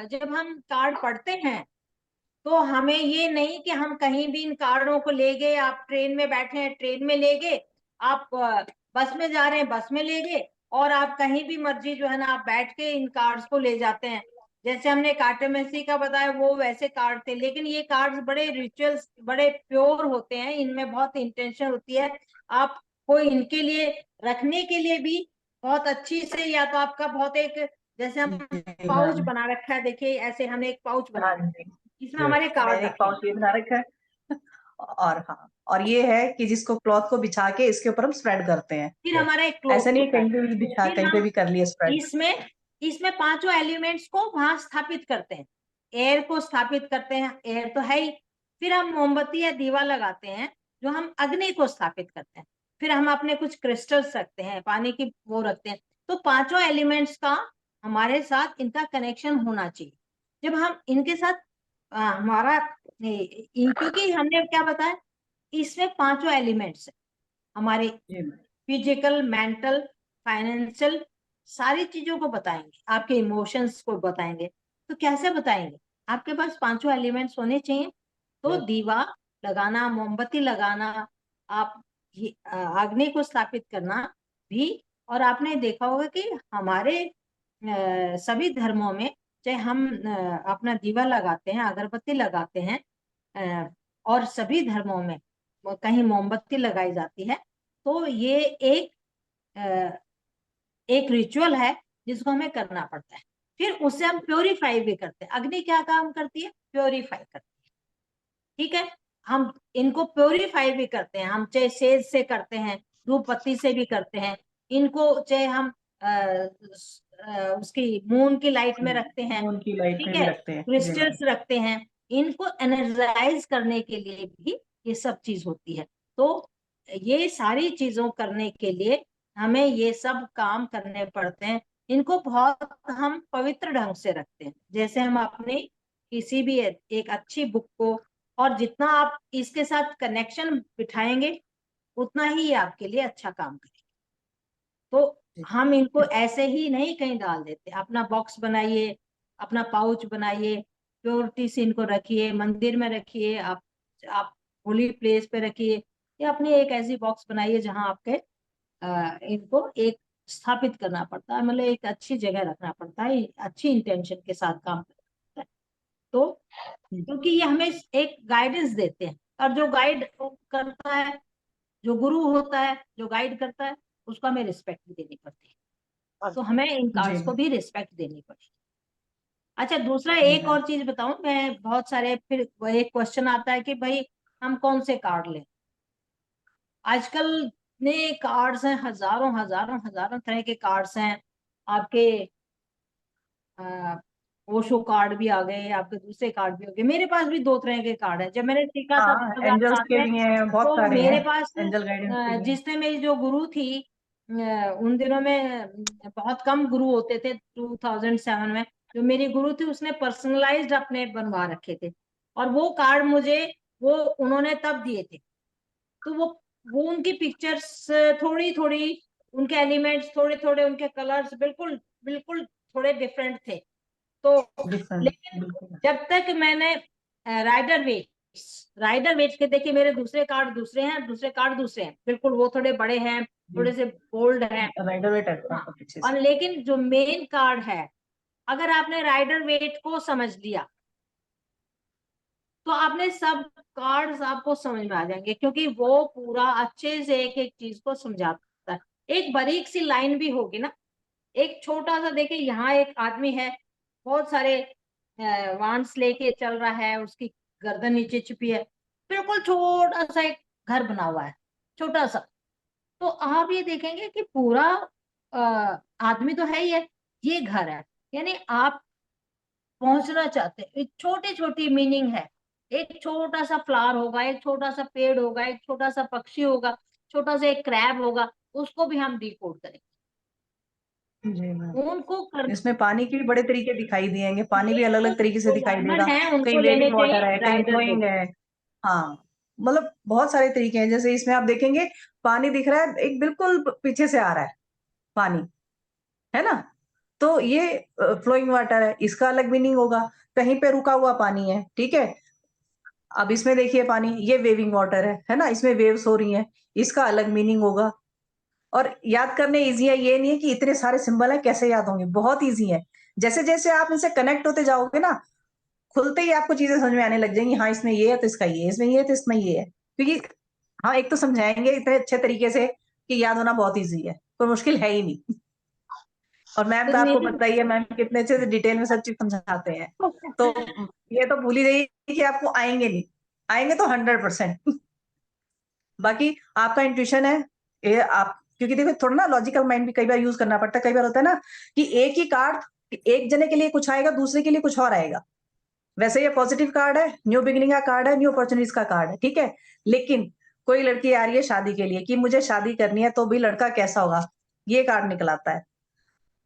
जब हम कार्ड पढ़ते हैं तो हमें ये नहीं कि हम कहीं भी इन कार्डों को ले गए, आप ट्रेन में बैठे हैं, ट्रेन में ले गए आप बस में जा रहे हैं, बस में ले गए, और आप कहीं भी मर्जी जो है ना आप बैठ के इन कार्ड्स को ले जाते हैं। जैसे हमने कार्टोमेसी का बताया वो वैसे कार्ड थे, लेकिन ये कार्ड्स बड़े रिचुअल्स, बड़े प्योर होते हैं, इनमें बहुत इंटेंशन होती है। आपको इनके लिए रखने के लिए भी बहुत अच्छी से, या तो आपका बहुत एक, जैसे हम पाउच बना रखा है, देखिए ऐसे हमने एक पाउच बना रखा है, इसमें हमारे कार्ड मैंने एक पाउच ये बना रखा है और हाँ, और ये है कि जिसको क्लॉथ को बिछा के इसके ऊपर हम स्प्रेड करते हैं। फिर हमारा एक क्लोथ ऐसा नहीं होता है। कहीं पे भी बिछा, फिर कहीं पे हम भी कर लिया स्प्रेड। इसमें पांचों एलिमेंट्स को वहां स्थापित करते हैं, एयर को स्थापित करते हैं, एयर तो है ही। फिर हम मोमबत्ती या दीवा लगाते हैं जो हम अग्नि को स्थापित करते हैं। फिर हम अपने कुछ क्रिस्टल्स रखते हैं, पानी की वो रखते हैं। तो पांचों एलिमेंट्स का हमारे साथ इनका कनेक्शन होना चाहिए। जब हम इनके साथ हमारा क्योंकि हमने क्या बताया, इसमें पांचों एलिमेंट्स है हमारे, फिजिकल, मेंटल, फाइनेंशियल, सारी चीजों को बताएंगे, आपके इमोशंस को बताएंगे। तो कैसे बताएंगे? आपके पास पांचों एलिमेंट्स होने चाहिए। तो दीवा लगाना, मोमबत्ती लगाना, आप अग्नि को स्थापित करना भी। और आपने देखा होगा कि हमारे सभी धर्मों में, चाहे हम अपना दीवा लगाते हैं, अगरबत्ती लगाते हैं, और सभी धर्मों में कहीं मोमबत्ती लगाई जाती है। तो ये एक रिचुअल है जिसको हमें करना पड़ता है। फिर उससे हम प्योरीफाई भी करते हैं। अग्नि क्या काम करती है? प्योरीफाई करती है। ठीक है, हम इनको प्योरीफाई भी करते हैं। हम चाहे सेज से करते हैं, धूप बत्ती से भी करते हैं इनको, चाहे हम उसकी मून की लाइट में रखते हैं, मून की लाइट ठीक में भी है, रखते हैं। क्रिस्टल्स रखते हैं। इनको एनर्जाइज करने के लिए भी ये सब चीज होती है। तो ये सारी चीजों करने के लिए हमें ये सब काम करने पड़ते हैं। इनको बहुत हम पवित्र ढंग से रखते हैं। जैसे हम अपने किसी भी एक अच्छी बुक को, और जितना आप इसके साथ कनेक्शन बिठाएंगे उतना ही ये आपके लिए अच्छा काम करेगा। तो हम इनको ऐसे ही नहीं कहीं डाल देते। अपना बॉक्स बनाइए, अपना पाउच बनाइए, प्योरिटी से इनको रखिए, मंदिर में रखिए, आप होली प्लेस पे रखिए, या अपनी एक ऐसी बॉक्स बनाइए जहां आपके इनको एक स्थापित करना पड़ता है, मतलब एक अच्छी जगह रखना पड़ता है, अच्छी इंटेंशन के साथ काम करना पड़ता है। तो क्योंकि ये हमें एक गाइडेंस देते हैं, और जो गाइड करता है, जो गुरु होता है, जो गाइड करता है, उसको हमें रिस्पेक्ट भी देनी पड़ती है। तो हमें इन कार्ड्स को भी रिस्पेक्ट देनी पड़ेगी। अच्छा, दूसरा एक और चीज बताऊं मैं, बहुत सारे फिर एक क्वेश्चन आता है कि भाई हम कौन से कार्ड लें। आजकल ने कार्ड्स हैं, हजारों हजारों हजारों तरह के कार्ड्स हैं। आपके ओशो कार्ड भी आ गए, आपके दूसरे कार्ड भी हो गए। मेरे पास भी दो तरह के कार्ड है। जब मैंने सीखा था एंजल्स 2007 के में, भी हैं, बहुत तो सारे मेरे हैं। पास एंजल गाइडेंस के भी हैं। जिसने मेरी जो गुरु थी, उन दिनों में बहुत कम गुरु होते थे 2007 में, जो मेरी गुरु थी उसने पर्सनलाइज्ड अपने बनवा रखे थे, और वो कार्ड मुझे वो उन्होंने तब दिए थे। तो वो उनकी पिक्चर्स थोड़ी थोड़ी, उनके एलिमेंट्स थोड़े थोड़े, उनके कलर्स बिल्कुल बिल्कुल थोड़े डिफरेंट थे। तो लेकिन बिल्कुल। जब तक मैंने राइडर वेट के, देखिए मेरे दूसरे कार्ड दूसरे हैं, दूसरे कार्ड दूसरे हैं, बिल्कुल वो थोड़े बड़े हैं, थोड़े से बोल्ड हैं। राइडर वेट है पीछे से। और लेकिन जो मेन कार्ड है, अगर आपने राइडर वेट को समझ लिया तो आपने सब कार्ड्स आपको समझ में आ जाएंगे, क्योंकि वो पूरा अच्छे से एक एक चीज को समझाता है। एक बारीक सी लाइन भी होगी ना, एक छोटा सा, देखिए यहाँ एक आदमी है, बहुत सारे वांस लेके चल रहा है, उसकी गर्दन नीचे छुपी है, बिल्कुल छोटा सा एक घर बना हुआ है, छोटा सा। तो आप ये देखेंगे कि पूरा आदमी तो है ही है, ये घर है। यानी आप पहुंचना चाहते हैं, एक छोटी छोटी मीनिंग है। एक छोटा सा फ्लावर होगा, एक छोटा सा पेड़ होगा, एक छोटा सा पक्षी होगा, छोटा सा एक क्रैब होगा, उसको भी हम डिकोड करेंगे। जी मैम, उनको कर इसमें पानी के भी बड़े तरीके दिखाई दिएंगे। पानी भी अलग अलग तरीके से जो दिखाई नॉर्मल देगा। है कहीं उनको लेने वेविंग वाटर चाहिए है, कहीं राइडर फ्लोइंग वेट। है। हाँ, मतलब बहुत सारे तरीके हैं। जैसे इसमें आप देखेंगे पानी दिख रहा है, एक बिल्कुल पीछे से आ रहा है पानी, है ना? तो ये फ्लोइंग वाटर है, इसका अलग मीनिंग होगा। कहीं पे रुका हुआ पानी है, ठीक है। अब इसमें देखिए पानी, ये वेविंग वाटर है ना, इसमें वेव्स हो रही हैं, इसका अलग मीनिंग होगा। और याद करने इजी है, ये नहीं है कि इतने सारे सिंबल है कैसे याद होंगे, बहुत इजी है। जैसे जैसे आप इनसे कनेक्ट होते जाओगे ना, खुलते ही आपको चीजें समझ में आने लग जाएंगी। हाँ इसमें ये है तो इसका ये है, इसमें ये है तो इसमें ये है। क्योंकि हाँ एक तो समझाएंगे इतने अच्छे तरीके से कि याद होना बहुत इजी है, कोई मुश्किल है ही नहीं। और मैम तो का आपको मेरी पता ही है, मैम कितने अच्छे से डिटेल में सब चीज समझाते हैं। तो ये तो भूल ही गई कि आपको आएंगे नहीं, आएंगे तो 100%। बाकी आपका इंट्यूशन है, ये आप, क्योंकि देखो थोड़ा ना लॉजिकल माइंड भी कई बार यूज करना पड़ता है। कई बार होता है ना कि एक ही कार्ड एक जने के लिए कुछ आएगा, दूसरे के लिए कुछ और आएगा। वैसे ये पॉजिटिव कार्ड है, न्यू बिगिनिंग का कार्ड है, न्यू अपॉर्चुनिटीज का कार्ड है, ठीक है। लेकिन कोई लड़की आ रही है शादी के लिए कि मुझे शादी करनी है, तो भी लड़का कैसा होगा, ये कार्ड निकल आता है,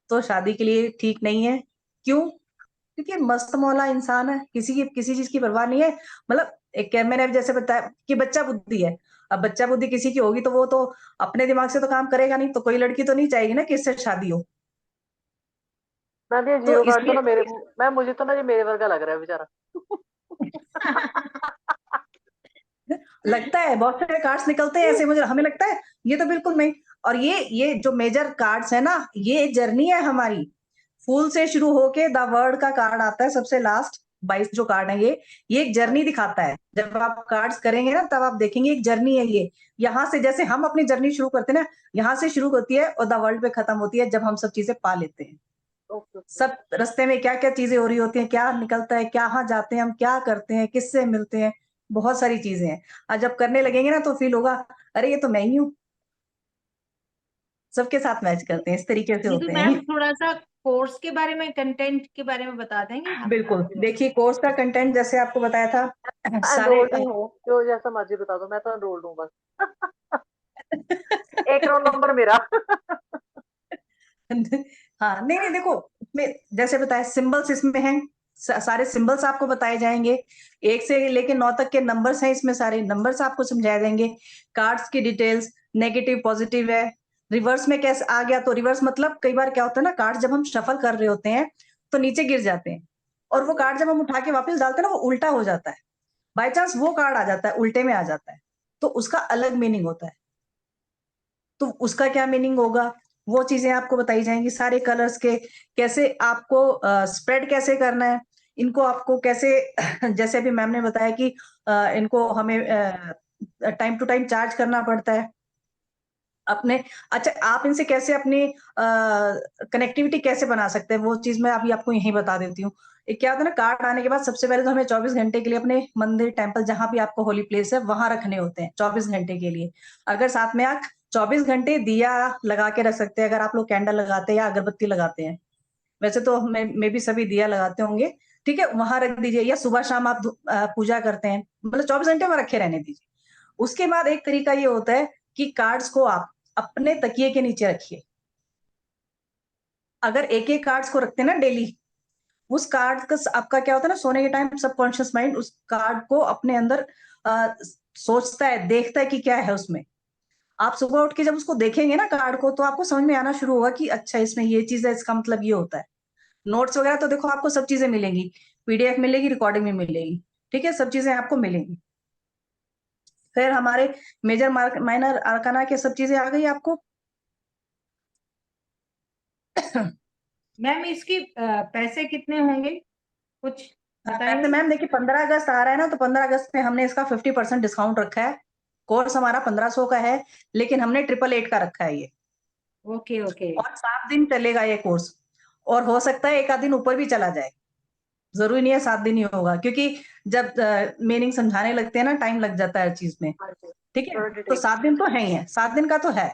तो शादी के लिए ठीक नहीं है। क्यों? क्योंकि मस्त मौला इंसान है, किसी चीज की परवाह नहीं है। मतलब एक मैंने अभी जैसे बताया कि बच्चा बुद्धि है। अब बच्चा बुद्धि किसी की होगी तो वो तो अपने दिमाग से तो काम करेगा नहीं, तो कोई लड़की तो नहीं चाहेगी ना कि इससे शादी हो। मैम ये तो जीरो कार्ड तो ना मेरे, इसलिए मैम मुझे तो ना ये मेरे वर्गा लग रहा है बेचारा। लगता है बहुत सारे कार्ड्स निकलते हैं ऐसे, मुझे हमें लगता है ये तो बिल्कुल नहीं। और ये जो मेजर कार्ड्स है ना, ये जर्नी है हमारी। फूल से शुरू होके द वर्ड का कार्ड आता है सबसे लास्ट, 22 जो कार्ड है ये एक जर्नी दिखाता है। जब आप कार्ड्स करेंगे ना तब आप देखेंगे एक जर्नी है ये। यहाँ से जैसे हम अपनी जर्नी शुरू करते हैं ना, यहाँ से शुरू होती है और द वर्ल्ड पे खत्म होती है जब हम सब चीजें पा लेते हैं। ओके सब रास्ते में क्या क्या चीजें हो रही होती हैं, क्या निकलता है, कहाँ जाते हैं हम, क्या करते हैं, किससे मिलते हैं, बहुत सारी चीजें हैं। और जब करने लगेंगे ना तो फील होगा अरे ये तो मैं ही हूँ। सबके साथ मैच करते हैं, इस तरीके से नहीं तो होते हैं मैम ये। थोड़ा सा कोर्स के बारे में, कंटेंट के बारे में बता देंगे आप? बिल्कुल, देखिए कोर्स का कंटेंट जैसे आपको बताया था सारे एनरोल्ड ही हूँ, जो जैसा मर्जी बता दो, मैं तो एनरोल्ड हूँ बस। 1 रोल नंबर मेरा। हाँ नहीं नहीं देखो, इसमें जैसे बताया सिंबल्स इसमें हैं, सारे सिंबल्स आपको बताए जाएंगे। 1 से लेके 9 तक के नंबर्स हैं इसमें, सारे नंबर्स आपको समझाए जाएंगे। कार्ड्स की डिटेल्स, नेगेटिव पॉजिटिव है। रिवर्स में कैसे आ गया, तो रिवर्स मतलब कई बार क्या होता है ना, कार्ड जब हम शफल कर रहे होते हैं तो नीचे गिर जाते हैं, और वो कार्ड जब हम उठा के वापस डालते हैं ना वो उल्टा हो जाता है। बाई चांस वो कार्ड आ जाता है, उल्टे में आ जाता है, तो उसका अलग मीनिंग होता है। तो उसका क्या मीनिंग होगा, वो चीजें आपको बताई जाएंगी। सारे कलर्स के कैसे आपको स्प्रेड कैसे करना है, इनको आपको कैसे जैसे अभी मैम ने बताया कि इनको हमें टाइम टू टाइम चार्ज करना पड़ता है अपने। अच्छा आप इनसे कैसे अपनी कनेक्टिविटी कैसे बना सकते हैं, वो चीज मैं अभी आपको यही बता देती हूँ। एक क्या होता है ना, कार्ड आने के बाद सबसे पहले तो हमें 24 घंटे के लिए अपने मंदिर टेम्पल जहां भी आपको होली प्लेस है वहां रखने होते हैं 24 घंटे के लिए। अगर साथ में आप 24 घंटे दिया लगा के रख सकते हैं, अगर आप लोग कैंडल लगाते हैं या अगरबत्ती लगाते हैं, वैसे तो मे भी सभी दिया लगाते होंगे, ठीक है, वहां रख दीजिए। या सुबह शाम आप पूजा करते हैं, मतलब 24 घंटे वहां रखे रहने दीजिए। उसके बाद एक तरीका ये होता है कि कार्ड्स को आप अपने तकिए के नीचे रखिए। अगर एक एक कार्ड्स को रखते हैं ना डेली, उस कार्ड का आपका क्या होता है ना, सोने के टाइम सबकॉन्शियस माइंड उस कार्ड को अपने अंदर सोचता है, देखता है कि क्या है उसमें। आप सुबह उठ के जब उसको देखेंगे ना कार्ड को, तो आपको समझ में आना शुरू होगा कि अच्छा इसमें ये चीज है, इसका मतलब ये होता है। नोट्स वगैरह तो देखो आपको सब चीजें मिलेंगी, पीडीएफ मिलेगी, रिकॉर्डिंग में मिलेगी, ठीक है, सब चीजें आपको मिलेंगी। फिर हमारे मेजर माइनर आर्काना के सब चीजें आ गई आपको। मैम इसकी पैसे कितने होंगे, कुछ वैसे बताएंगे? मैम देखिए 15 अगस्त आ रहा है ना, तो 15 अगस्त में हमने इसका 50% डिस्काउंट रखा है। कोर्स हमारा 1500 का है, लेकिन हमने 888 का रखा है ये। Okay okay. और 7 दिन चलेगा ये कोर्स, और हो सकता है एक आध दिन ऊपर भी चला जाए, जरूरी नहीं है 7 दिन ही होगा, क्योंकि जब मीनिंग समझाने लगते हैं ना टाइम लग जाता है हर चीज में, हाँ जी, ठीक है। थोड़ा तो डिटेल। 7 दिन तो है ही है, 7 दिन का तो है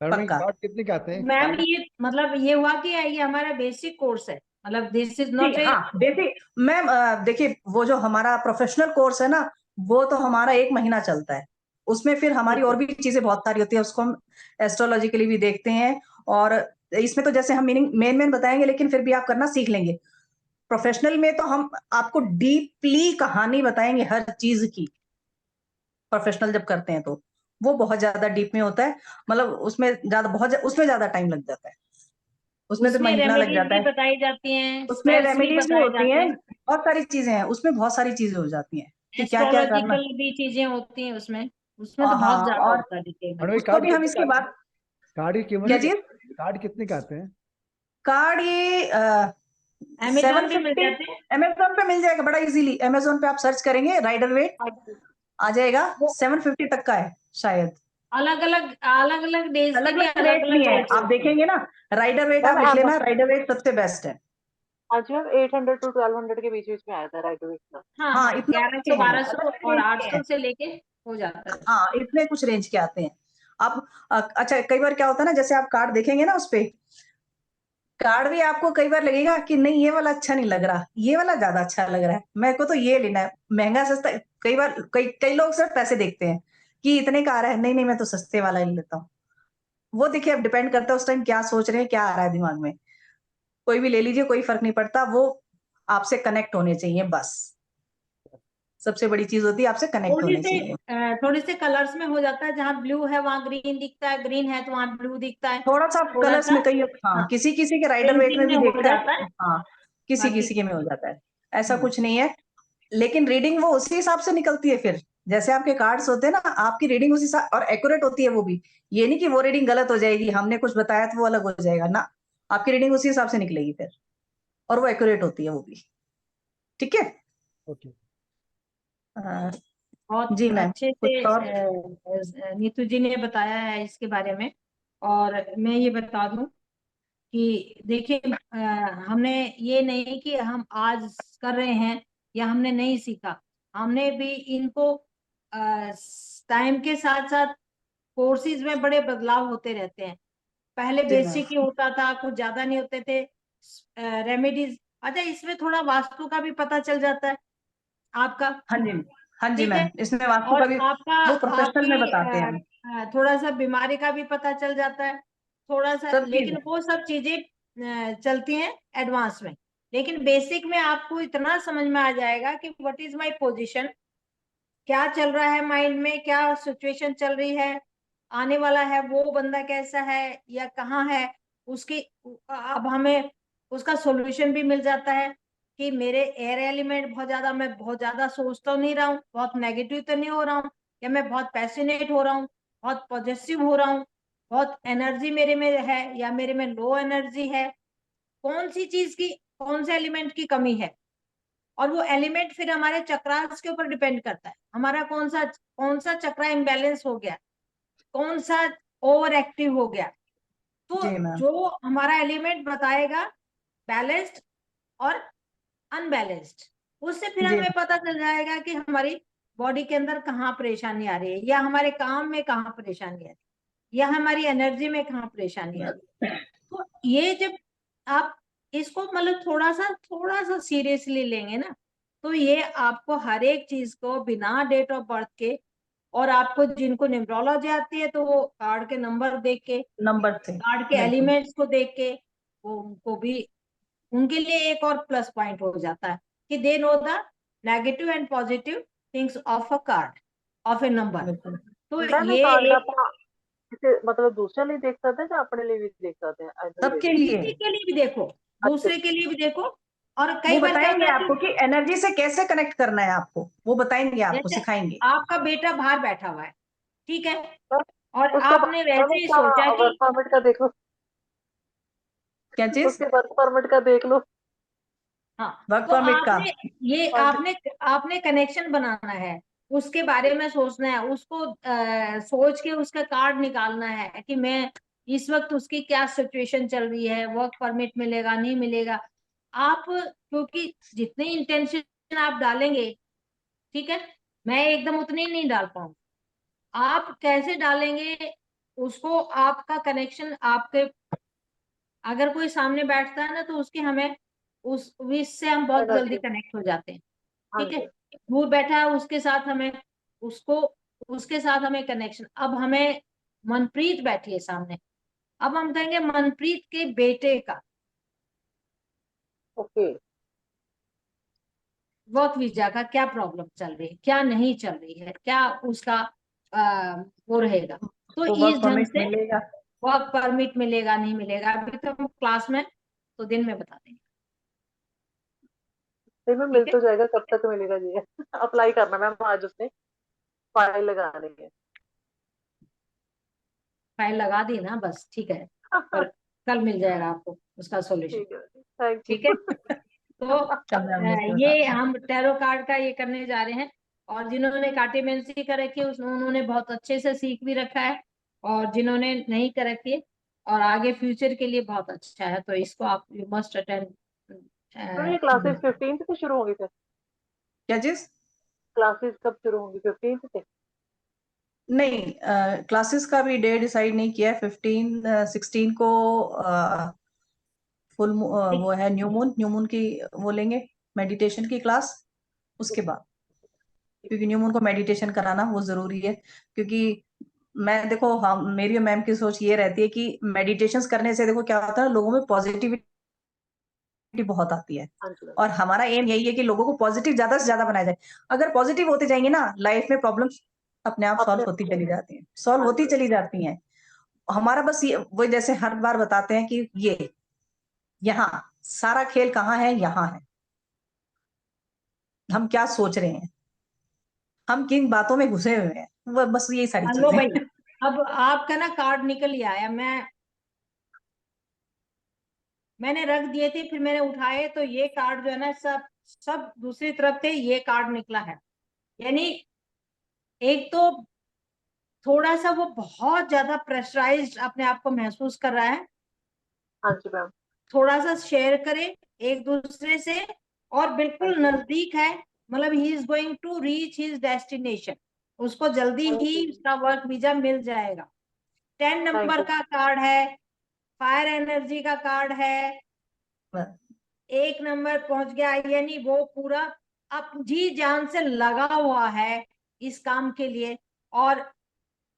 मैडम पक्का। कार्ड कितने के आते हैं? मैम ये मतलब ये हुआ कि ये हमारा बेसिक कोर्स है, मतलब दिस इज नॉट जी ए। हाँ, बेसिक मैम देखिए वो जो हमारा प्रोफेशनल कोर्स है ना, वो तो हमारा 1 महीना चलता है। उसमें फिर हमारी और भी चीजें बहुत सारी होती है, उसको हम एस्ट्रोलॉजिकली भी देखते हैं। और इसमें तो जैसे हम मीनिंग मेन बताएंगे, लेकिन फिर भी आप करना सीख लेंगे। प्रोफेशनल में तो हम आपको डीपली कहानी बताएंगे हर चीज की। प्रोफेशनल जब करते हैं तो वो बहुत ज्यादा डीप में होता है, मतलब उसमें ज्यादा टाइम लग जाता है, उसमें तो उसमें महीना लग रेमेडीज जाता भी है। बताई जाती हैं, उसमें स्पेल्स भी रेमेडीज भी बताए होती जाते हैं, हैं। बहुत सारी चीजें हैं उसमें, बहुत सारी चीजें हो जाती हैं। कि क्या क्या करना। एस्ट्रोलॉजिकल भी चीजें होती हैं उसमें उसमें तो हाँ, बहुत ज्यादा और होता है डिटेल में। और वही उसको भी हम इसकी बात। कार्ड की कीमत क्या क्या चीज? कार्ड कितने का आते हैं? कार्ड ये अमेजोन पे मिल 750 जाते हैं। अमेजोन पे मिल जाएगा बड़ा इजीली। अमेजोन पे आप सर्च करेंगे राइडर वेट आ जाएगा, 750 तक का है शायद। अलग अलग डेज के अलग लिए अलग अलग रेट नहीं अलग है, रेट आप देखेंगे ना राइडर वेट, आप मैम लिख लेना, राइडर वेट सबसे बेस्ट है। हाँ जी मैम, 800 to 1200 के बीच बीच में आया था राइट वेट का। हाँ हाँ, हाँ, इतना 1100 अलग 1200 अलग और रेंज के 800 हैं। से लेके हो जाता है। हाँ, इतने कुछ रेंज के आते हैं। आप अच्छा, कई बार क्या होता है ना, जैसे आप कार्ड देखेंगे ना, उस पे कार्ड भी आपको कई बार लगेगा कि नहीं ये वाला अच्छा नहीं लग रहा, ये वाला ज्यादा अच्छा लग रहा है, मेरे को तो ये लेना है, महंगा सस्ता। कई बार कई कई लोग सिर्फ पैसे देखते हैं कि इतने का आ रहा है, नहीं नहीं मैं तो सस्ते वाला ही लेता हूँ। वो देखिए, अब डिपेंड करता है उस टाइम क्या सोच रहे हैं, क्या आ रहा है दिमाग में। कोई भी ले लीजिए, कोई फर्क नहीं पड़ता, वो आपसे कनेक्ट होने चाहिए बस। सबसे बड़ी चीज होती है आपसे कनेक्ट होने चाहिए। थोड़ी से कलर्स में हो जाता है, जहाँ ब्लू है वहाँ ग्रीन दिखता है, ग्रीन है तो वहाँ ब्लू दिखता है, थोड़ा सा थोड़ा कलर्स सा में कई, हाँ, हाँ किसी किसी के राइडर वेट पेंटिंग में में भी हो देखता जाता है, है। हाँ, किसी बाकी किसी के में हो जाता है। ऐसा हम्म, कुछ नहीं है, लेकिन रीडिंग वो उसी हिसाब से निकलती है फिर। जैसे आपके कार्ड्स होते हैं ना, आपकी रीडिंग उसी हिसाब और एक्यूरेट होती है वो भी। ये नहीं कि वो रीडिंग गलत हो जाएगी, हमने कुछ बताया तो वो अलग हो जाएगा ना। आपकी रीडिंग उसी हिसाब से निकलेगी फिर, और वो एक्यूरेट होती है वो भी। ठीक है। ओके। अ, बहुत जी मैम, अच्छे से कुछ और? नीतू जी ने बताया है इसके बारे में। और मैं ये बता दूं कि देखिए, हमने ये नहीं कि हम आज कर रहे हैं या हमने नहीं सीखा, हमने भी इनको टाइम के साथ साथ कोर्सेज में बड़े बदलाव होते रहते हैं। पहले जी मैम। बेसिक ही होता था, कुछ ज्यादा नहीं होते थे रेमेडीज। अच्छा, इसमें थोड़ा वास्तु का भी पता चल जाता है आपका। हाँ जी, हाँ जी ठीक है। मैम, इसमें वास्तु और का भी आपका वो प्रोफेशनल में आपकी बताते हैं हम। थोड़ा सा बीमारी का भी पता चल जाता है थोड़ा सा, सब चीज लेकिन वो सब चीजें चलती हैं एडवांस में। लेकिन बेसिक में आपको इतना समझ में आ जाएगा कि व्हाट इज माय पोजीशन, क्या चल रहा है माइंड में, क्या सिचुएशन चल रही है, आने वाला है वो बंदा कैसा है या कहाँ है उसकी। अब हमें उसका सॉल्यूशन भी मिल जाता है कि मेरे एयर एलिमेंट मैं बहुत ज्यादा सोच तो नहीं रहा हूँ, बहुत नेगेटिव तो नहीं हो रहा हूँ, या मैं बहुत पैशनेट हो रहा हूँ, बहुत पॉजिटिव हो रहा हूँ, बहुत एनर्जी मेरे में है या मेरे में लो एनर्जी है, कौन सी चीज की, कौन से एलिमेंट की कमी है। और वो एलिमेंट फिर हमारे चक्रास के ऊपर डिपेंड करता है, हमारा कौन सा चक्रा इम्बैलेंस हो गया, कौन सा ओवर एक्टिव हो गया। तो जी मैम। जो हमारा एलिमेंट बताएगा बैलेंस्ड और अनबैलेंस्ड, उससे फिर जी हमें पता चल जाएगा कि हमारी बॉडी के अंदर कहाँ परेशानी आ रही है, या हमारे काम में कहाँ परेशानी आ रही है, या हमारी एनर्जी में कहाँ परेशानी आ रही है। तो ये जब आप इसको मतलब थोड़ा सा सीरियसली लेंगे ना, तो ये आपको हर एक चीज को बिना डेट ऑफ बर्थ के, और आपको जिनको न्यूमरोलॉजी आती है तो वो कार्ड के नंबर देख के, नंबर से कार्ड के बिल्कुल। एलिमेंट्स को देख के, वो उनको भी, उनके लिए एक और प्लस पॉइंट हो जाता है कि they know the negative and positive things of a card, of A number. बिल्कुल। तो मैम ये ये कार्ड एक ਆਪਾਂ ਕਿਸੇ मतलब दूसरे लिए देख सकते हैं या अपने लिए भी देख सकते हैं सबके आयुर्वेदिक? लिए। किसी के लिए भी देखो, अच्छा दूसरे के लिए भी देखो। और वो कई बार क्या बताएंगे होता है आपको कि कि एनर्जी से कैसे कनेक्ट करना है आपको, वो बताएंगे आपको, जैसे सिखाएंगे। आपका बेटा बाहर बैठा हुआ है, ठीक है, मैम, और उसका आपने मैम वैसे ही उसका सोचा कि वर्क परमिट का देख लो, क्या चीज? उसके वर्क परमिट का देख लो। हाँ, वर्क तो परमिट का? आपने ये हाँ जी। आपने कनेक्शन बनाना है, उसके बारे में सोचना है, उसको सोच के उसका कार्ड निकालना है कि मैं इस वक्त उसकी क्या सिचुएशन चल रही है, वर्क परमिट मिलेगा नहीं मिलेगा। आप क्योंकि जितनी इंटेंशन आप डालेंगे, ठीक है, मैं एकदम उतनी नहीं डाल पाऊंगा, आप कैसे डालेंगे उसको, आपका कनेक्शन आपके, अगर कोई सामने बैठता है ना तो उसकी हमें उससे हम बहुत जल्दी एनर्जी। कनेक्ट हो जाते हैं। हाँ ठीक है, जी। दूर बैठा है उसके साथ हमें, उसको उसके साथ हमें कनेक्शन। अब हमें मनप्रीत बैठी है सामने, अब हम कहेंगे मनप्रीत के बेटे का ओके। वर्क वीजा का क्या प्रॉब्लम चल रही है, क्या नहीं चल रही है, क्या उसका वो रहेगा। तो तो इस वर्क ढंग परमिट से मिलेगा। वर्क परमिट मिलेगा नहीं मिलेगा, अभी तो हम क्लास में तो दिन में बता देंगे। नहीं मैम मिल ठीक तो है, जाएगा, कब तक मिलेगा जी? अप्लाई करना मैम, आज उसने फाइल लगानी है। फाइल लगा दी ना, बस ठीक है, पर कल मिल जाएगा आपको उसका सॉल्यूशन। ठीक है, थैंक ठीक है, यू। तो कल मैं आपको ये बताता हूँ। हम टैरो कार्ड का ये करने जा रहे हैं। और जिन्होंने कार्टेमेंसी कर रखी है उन्होंने बहुत अच्छे से सीख भी रखा है, और जिन्होंने नहीं कर रखी है और आगे फ्यूचर के लिए बहुत अच्छा है, तो इसको आप यू मस्ट अटेंड। तो ये क्लासेस 15 से शुरू होंगी फिर? क्या चीज? क्लासेस कब शुरू होंगी, 15 से? नहीं, क्लासेस का भी डे डिसाइड नहीं किया है। 16 को फुल वो है न्यू मून की वो लेंगे, मेडिटेशन की क्लास। उसके बाद, क्योंकि न्यू मून को मेडिटेशन कराना वो जरूरी है। क्योंकि मैं देखो, हम मेरी और मैम की सोच ये रहती है कि मेडिटेशन करने से देखो क्या होता है, लोगों में पॉजिटिविटी बहुत आती है। हाँ जी मैम। और हमारा एम यही है कि लोगों को पॉजिटिव ज्यादा से ज्यादा बनाया जाए। अगर पॉजिटिव होते जाएंगे ना, लाइफ में प्रॉब्लम्स अपने आप सॉल्व अपने होती चली जाती हैं, सॉल्व हाँ होती जी चली जाती हैं। हमारा बस ये वो जैसे हर बार बताते हैं कि ये यहाँ सारा खेल कहाँ है, यहाँ है। हम क्या सोच रहे हैं, हम किन बातों में घुसे हुए हैं, वो बस यही सारी हेलो चीजें भाई, हैं। अब आपका ना कार्ड निकल ही आया। मैंने रख दिए थे, फिर मैंने उठाए तो ये कार्ड जो है ना, सब सब दूसरी तरफ थे, ये कार्ड निकला है। यानी एक तो थोड़ा सा वो बहुत ज्यादा प्रेशराइज्ड अपने आप को महसूस कर रहा है, हाँ जी मैम। थोड़ा सा शेयर करें एक दूसरे से, और हाँ बिल्कुल जी नजदीक है। मतलब he is going to reach his destination, उसको जल्दी थैंक ही यू उसका वर्क वीजा मिल जाएगा। 10 थैंक नंबर यू। का कार्ड है, फायर एनर्जी का कार्ड है, बस, 1 नंबर पहुंच गया। यानी वो पूरा अब जी जान से लगा हुआ है इस काम के लिए, और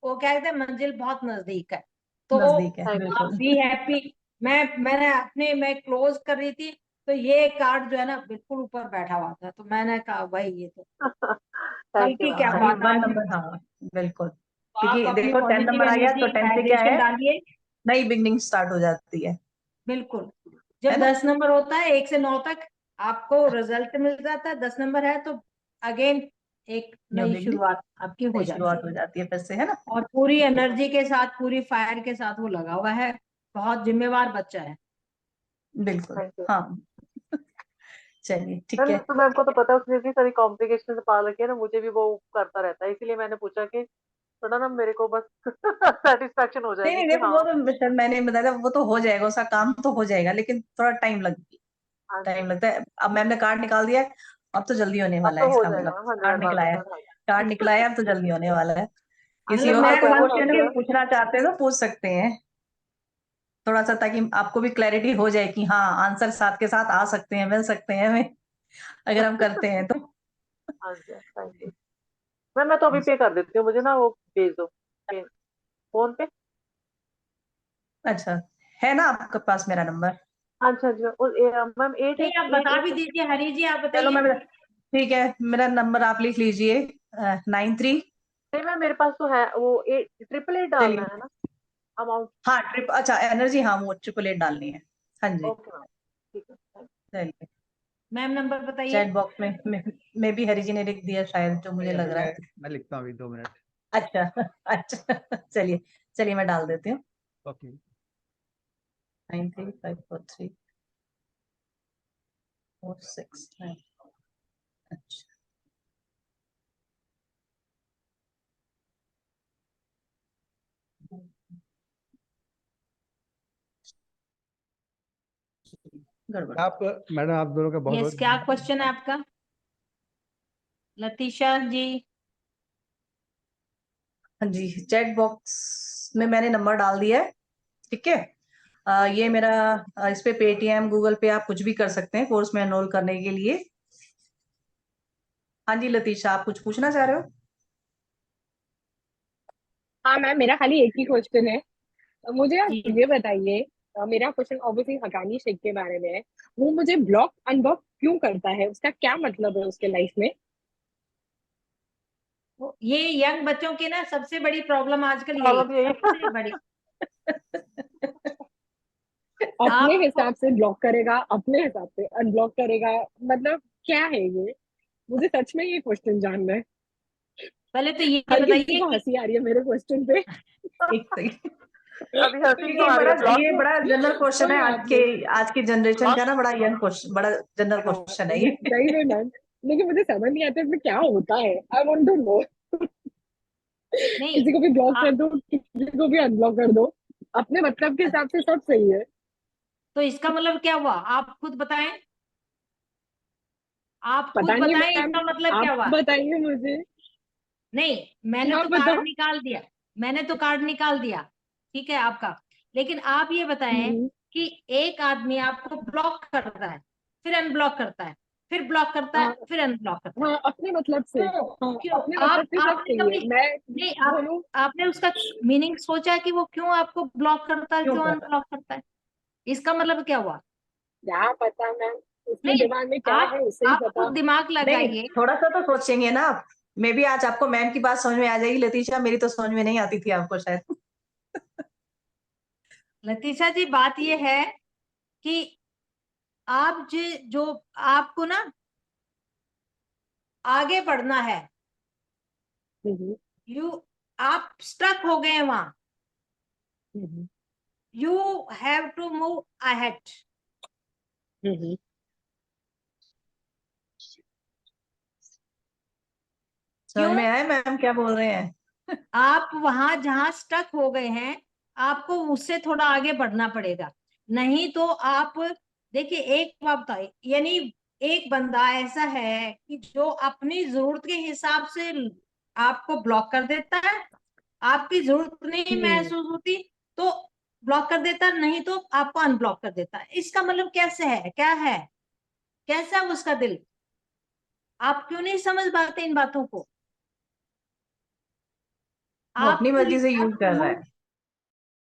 वो क्या कहते हैं, मंजिल बहुत नजदीक है। तो नजदीक है थैंक आप बिल्कुल। Be happy. मैं क्लोज कर रही थी, तो ये कार्ड जो है ना बिल्कुल ऊपर बैठा हुआ था, तो मैंने कहा भाई ये तो कल थैंक यू की मैम, क्या हाँ, ये बात, वन आज नंबर, हाँ बिल्कुल। तो आप क्योंकि अपनी देखो 10 पॉजिटिव नंबर आ गया एनर्जी तो 10 से क्या वाइब्रेशन है, डालिए। नई बिगनिंग स्टार्ट हो जाती है बिल्कुल, है जब ना। 10 नंबर होता है 1 से 9 तक आपको रिजल्ट मिल जाता है, 10 नंबर है तो अगेन एक न्यू नई बिगनिंग, शुरुआत आपकी हो नई जाती शुरुआत है। हो जाती है फिर से, है ना। और पूरी एनर्जी के साथ, पूरी फायर के साथ वो लगा हुआ है, बहुत जिम्मेवार बच्चा है। बिल्कुल। थैंक यू हाँ। चलिए ठीक मैम। है। तो मैम को तो पता है उसने इतनी सारी कॉम्प्लिकेशन पाल रखी है ना, मुझे भी वो करता रहता है, इसीलिए मैंने पूछा कि थोड़ा ना मेरे को बस सेटिस्फेक्शन हो नहीं जाएगी नहीं, कि देखो हाँ। वो तो शायद मैंने बताया, वो तो हो जाएगा, उसका काम तो हो जाएगा, लेकिन थोड़ा हाँ टाइम जी, लगता है। अब मैम ने कार्ड निकाल दिया है, अब तो जल्दी होने अब वाला तो है हो इसका जाएगा मतलब। मैम, कार्ड निकला है, 100%। कार्ड निकला है, अब तो जल्दी होने वाला है। किसी मतलब और और से मैं कोई कोई वन पूछ क्वेश्चन ले। अगर पूछना चाहते हो तो पूछ सकते हैं, थोड़ा सा, ताकि आपको भी क्लैरिटी हो जाए कि हाँ आंसर साथ के साथ आ सकते हैं, मिल सकते हैं हमें, अगर हम करते हैं तो। हाँ जी थैंक यू मैम। मैं तो अभी पे कर देती हूँ, मुझे ना वो भेज दो फोन पे। अच्छा, है ना आपके पास मेरा नंबर? हाँ जी हाँ जी मैम। एट नहीं, एट आप एट बता भी एट दीजिए, हरी जी आप चलो बताइए। मैं ठीक है, मेरा नंबर आप लिख लीजिए, 93। नहीं मैम, मेरे पास तो है वो 888 डालना चलिए, है ना अमाउंट? हाँ ट्रिप, अच्छा एनर्जी, हाँ वो 888 डालनी है। हाँ जी। ओके मैम, ठीक है चलिए, मैम नंबर बताइए। चैट बॉक्स में भी हरी जी ने लिख दिया शायद, जो मुझे नहीं, लग अभी रहा मैं है। मैं लिखता हूँ अभी 2 मिनट। अच्छा अच्छा, चलिए चलिए मैं डाल देती हूँ, ओके। 93543469। अच्छा, गड़बड़। आप मैडम, आप दोनों का बहुत यस, बहुत क्या क्वेश्चन है आपका लतीशा जी? हाँ जी, चैट बॉक्स में मैंने नंबर डाल दिया है, ठीक है। ये मेरा, इस पे पेटीएम गूगल पे आप कुछ भी कर सकते हैं कोर्स में एनरोल करने के लिए। हाँ जी लतीशा, आप कुछ पूछना चाह रहे हो? हाँ मैम, मेरा खाली एक ही क्वेश्चन है। मुझे आप जी, ये बताइए, मेरा क्वेश्चन ऑब्वियसली हकानी शेख के बारे में है। वो मुझे ब्लॉक अनब्लॉक क्यों करता है, उसका क्या मतलब है उसके लाइफ में? ये यंग बच्चों की ना सबसे बड़ी प्रॉब्लम आजकल यही है, प्रॉब्लम यही सबसे बड़ी। अपने आप हिसाब से ब्लॉक करेगा, अपने हिसाब से अनब्लॉक करेगा, मतलब क्या है ये? मुझे सच में ये क्वेश्चन जानना है। पहले तो ये हर किसी बताइए को कि हंसी आ रही है मेरे क्वेश्चन पे। एक सेकंड। अभी हंसी क्यों ये आ रही बड़ा है? ब्लॉक ये बड़ा जनरल क्वेश्चन कोई है बात नहीं। आज की जनरेशन का ना, बड़ा यंग क्वेश्चन, बड़ा जनरल हाँ, क्वेश्चन है ये। सही में मैम, लेकिन मुझे समझ नहीं आता इसमें क्या होता है। I want to know. नहीं। किसी को भी ब्लॉक आ, कर दो, किसी को भी अनब्लॉक कर दो, अपने मतलब के हिसाब से सब सही है। तो इसका मतलब क्या हुआ, आप खुद बताएं। आप खुद पता नहीं बताएं मैम, इसका मतलब क्या आप हुआ। बताइए मुझे। नहीं, मैंने क्या तो बताओ? कार्ड निकाल दिया। मैंने तो कार्ड निकाल दिया, ठीक है आपका। लेकिन आप ये बताएं हम्म, कि एक आदमी आपको ब्लॉक करता है, फिर अनब्लॉक करता है, फिर ब्लॉक करता है, हाँ फिर अनब्लॉक करता है। हाँ, अपने मतलब से। क्यों? हाँ, क्यों अपने आप मतलब से सब आपने सही है। कभी, मैं नहीं आप बोलूं? आपने उसका मीनिंग सोचा कि वो क्यों आपको ब्लॉक करता है, क्यों क्यों कर रहा है? अनब्लॉक करता है? इसका मतलब क्या हुआ? क्या पता मैम, उसके नहीं, दिमाग में क्या आप है उसे ही आप पता। खुद दिमाग नहीं, लगाइए। थोड़ा सा तो सोचेंगे ना आप। मे बी आज आपको मैम की बात समझ में आ जाएगी लतीशा, मेरी तो समझ में नहीं आती थी आपको शायद। लतीशा जी, बात ये है कि आप जो आपको ना आगे बढ़ना है। हम्म यू आप स्टक हो गए हैं वहां। Hmm you have to move ahead. Hmm समझ क्यों? में आया मैम क्या बोल रहे हैं? आप वहां जहां स्टक हो गए हैं, आपको उससे थोड़ा आगे बढ़ना पड़ेगा। नहीं तो आप देखिए, एक बात बताइए, यानी एक बंदा ऐसा है कि जो अपनी जरूरत के हिसाब से आपको ब्लॉक कर देता है। आपकी जरूरत नहीं हम्म महसूस होती तो ब्लॉक कर देता, नहीं तो आपको अनब्लॉक कर देता है। इसका मतलब कैसे है, क्या है, कैसा है उसका दिल? आप क्यों नहीं समझ पाते इन बातों को? वो अपनी आपको मर्जी से यूज कर रहा है।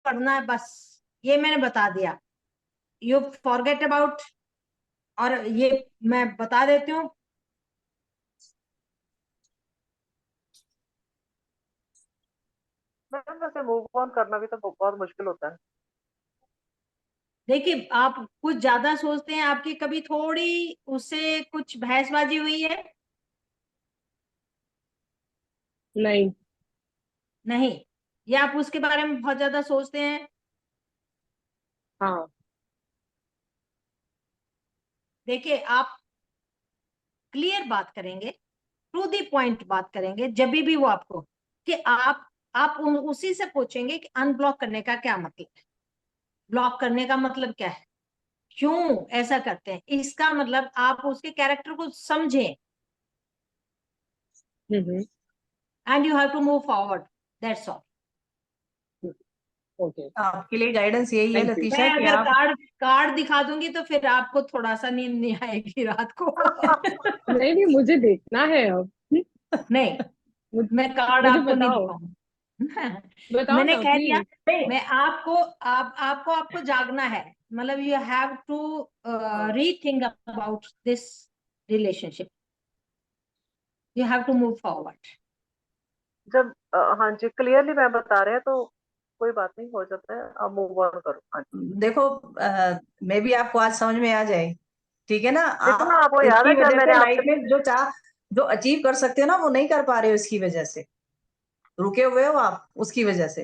पढ़ना है बस, ये मैंने बता दिया। You forget about. और ये मैं बता देती हूँ, मैम वैसे मूव ऑन करना भी तो बहुत मुश्किल होता है। देखिए आप कुछ ज्यादा सोचते हैं, आपकी कभी थोड़ी उससे कुछ बहसबाजी हुई है? नहीं। नहीं। या आप उसके बारे में बहुत ज्यादा सोचते हैं? हाँ। देखिए, आप क्लियर बात करेंगे, टू दी पॉइंट बात करेंगे जब भी वो आपको, कि आप उसी से पूछेंगे कि अनब्लॉक करने का क्या मतलब है, ब्लॉक करने का मतलब क्या है, क्यों ऐसा करते हैं, इसका मतलब आप उसके कैरेक्टर को समझें। Hmm and you have to move forward, that's all. Okay, आपके लिए गाइडेंस यही है थैंक यू। मैं लतीशा कि अगर आप कार्ड कार्ड दिखा दूंगी तो फिर आपको थोड़ा सा नींद नहीं आएगी रात को। नहीं नहीं, मुझे देखना है अब। नहीं, मुझे, मैं कार्ड मुझे आपको नहीं बताओ, दिखाऊंगी। बताओ मैंने ना कह दिया, प्लीज। नहीं। मैं आपको जागना है। मतलब यू हैव टू हाँ, rethink about this relationship. You have to move forward. जब हाँ जी क्लियरली मैम बता रहे हैं तो कोई बात नहीं, हो जाता है, अब मूव ऑन करो। हाँ जी। देखो, मे बी आपको आज समझ में आ जाए, ठीक है ना। देखो ना, आप आपको याद इसकी है जब वजह मैंने से लाइफ आपसे में जो अचीव कर सकते हो ना, वो नहीं कर पा रहे हो, इसकी वजह से रुके हुए हो आप, उसकी वजह से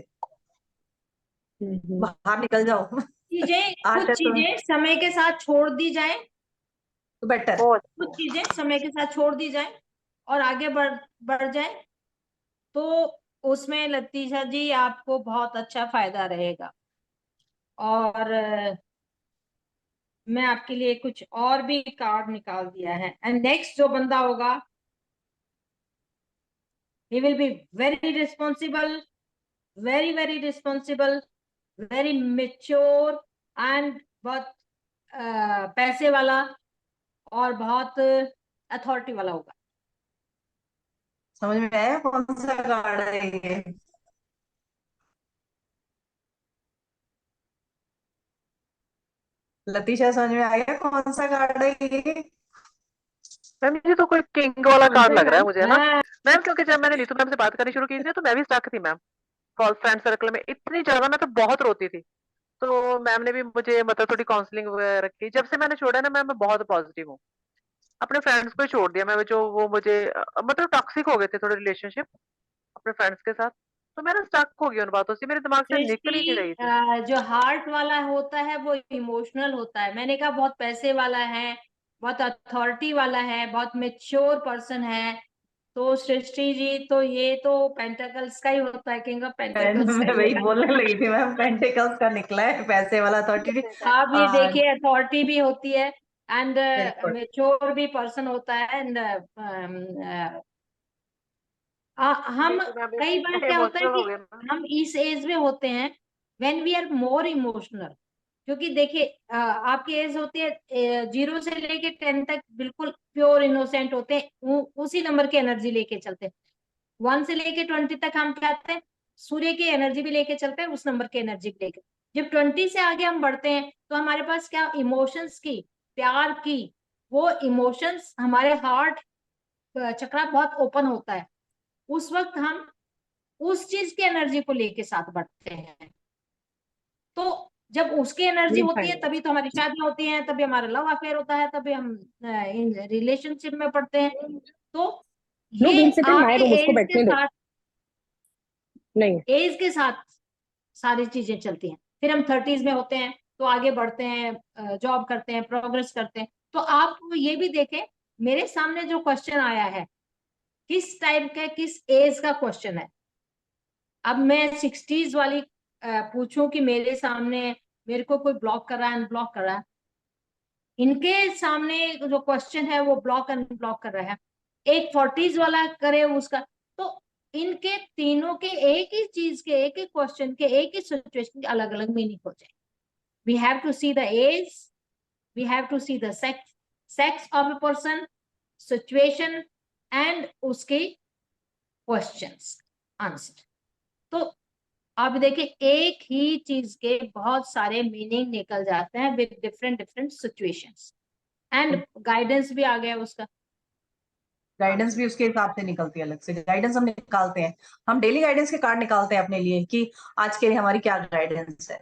हम्म बाहर निकल जाओ। चीजें आज कुछ है तो चीजें समय के साथ छोड़ दी जाए। बेटर। बहुत कुछ चीजें समय के साथ छोड़ दी जाए और आगे बढ़ जाए, तो उसमें लतीशा जी आपको बहुत अच्छा फायदा रहेगा। और मैं आपके लिए कुछ और भी कार्ड निकाल दिया है। एंड नेक्स्ट जो बंदा होगा, he will be very responsible, very responsible, very mature, and बहुत पैसे वाला और बहुत अथॉरिटी वाला होगा। समझ में आया कौन सा कार्ड है ये? लतीशा, समझ में आ गया कौन सा कार्ड है ये? मैम, ये तो कोई किंग वाला कौन कार्ड सा लग रहा है कार्ड? मुझे ना। मैम क्योंकि जब मैंने नीतू मैम से बात करनी शुरू की थी तो मैं भी स्टक थी मैम। कॉल फ्रेंड सर्कल में इतनी ज्यादा, मैं तो बहुत रोती थी। तो मैम ने भी मुझे मतलब थोड़ी काउंसलिंग वगैरह की। जब से मैंने छोड़ा है ना मैम, मैं बहुत पॉजिटिव हूँ। अपने फ्रेंड्स को ही छोड़ दिया मैं, जो वो मुझे मतलब टॉक्सिक हो गए थे थोड़े रिलेशनशिप अपने फ्रेंड्स के साथ, तो मैं ना स्टक हो गई उन बातों से, मेरे दिमाग से निकल ही नहीं रही थी। जो हार्ट वाला होता है वो इमोशनल होता है। मैंने कहा बहुत पैसे वाला है, बहुत अथॉरिटी वाला है, बहुत मेच्योर पर्सन है, तो सृष्टि जी तो ये तो पेंटाकल्स का ही होता है, किंग ऑफ पेंटाकल्स का मैं ही वही होता है। बोलने लगी थी मैम, पेंटिकल्स का निकला है, पैसे वाला अथॉरिटी। आप ये देखिए अथॉरिटी भी होती है एंड बिल्कुल। मेच्योर भी पर्सन होता है एंड हम लेकिन अभी कई बार क्या होता है इमोशनल हो कि गए ना। हम इस एज में होते हैं when we are more emotional, क्योंकि देखिए आपकी एज होती है 0 से लेके 10 तक बिल्कुल प्योर इनोसेंट होते हैं, उसी नंबर की एनर्जी लेके चलते हैं। 1 से लेके 20 तक हम क्या करते हैं, सूर्य की एनर्जी भी लेके चलते हैं, उस नंबर की एनर्जी भी लेके। जब 20 से आगे हम बढ़ते हैं तो हमारे पास क्या इमोशंस की, प्यार की, वो इमोशंस हमारे हार्ट चक्रा बहुत ओपन होता है, उस वक्त हम उस चीज की एनर्जी को लेके साथ बढ़ते हैं। तो जब उसकी एनर्जी होती है तभी तो हमारी शादी होती है, तभी हमारा लव अफेयर होता है, तभी हम इन रिलेशनशिप में पड़ते हैं। तो नो ये बीन सिटिंग माय आपके रूम, उसको एज के बैठने दो। साथ, नहीं, एज के साथ सारी चीजें चलती हैं। फिर हम 30s में होते हैं तो आगे बढ़ते हैं, जॉब करते हैं, प्रोग्रेस करते हैं। तो आप ये भी देखें, मेरे सामने जो क्वेश्चन आया है किस टाइप का, किस एज का क्वेश्चन है। अब मैं 60s वाली पूछूं कि मेरे सामने मेरे को कोई ब्लॉक कर रहा है, अनब्लॉक कर रहा है, इनके सामने जो क्वेश्चन है वो ब्लॉक अनब्लॉक कर रहा है, एक 40s वाला करे उसका, तो इनके तीनों के एक ही चीज के, एक ही क्वेश्चन के, एक ही सिचुएशन के अलग अलग मीनिंग हो जाए। We have to see the age, we have to see the sex of a person, situation and उसके क्वेश्चंस आंसर। तो आप देखिए एक ही चीज के बहुत सारे मीनिंग निकल जाते हैं with different different situations, and guidance भी आ गया उसका। गाइडेंस भी उसके हिसाब से निकलती है, अलग से गाइडेंस हम निकालते हैं। हम डेली गाइडेंस के कार्ड निकालते हैं अपने लिए कि आज के लिए हमारी क्या गाइडेंस है,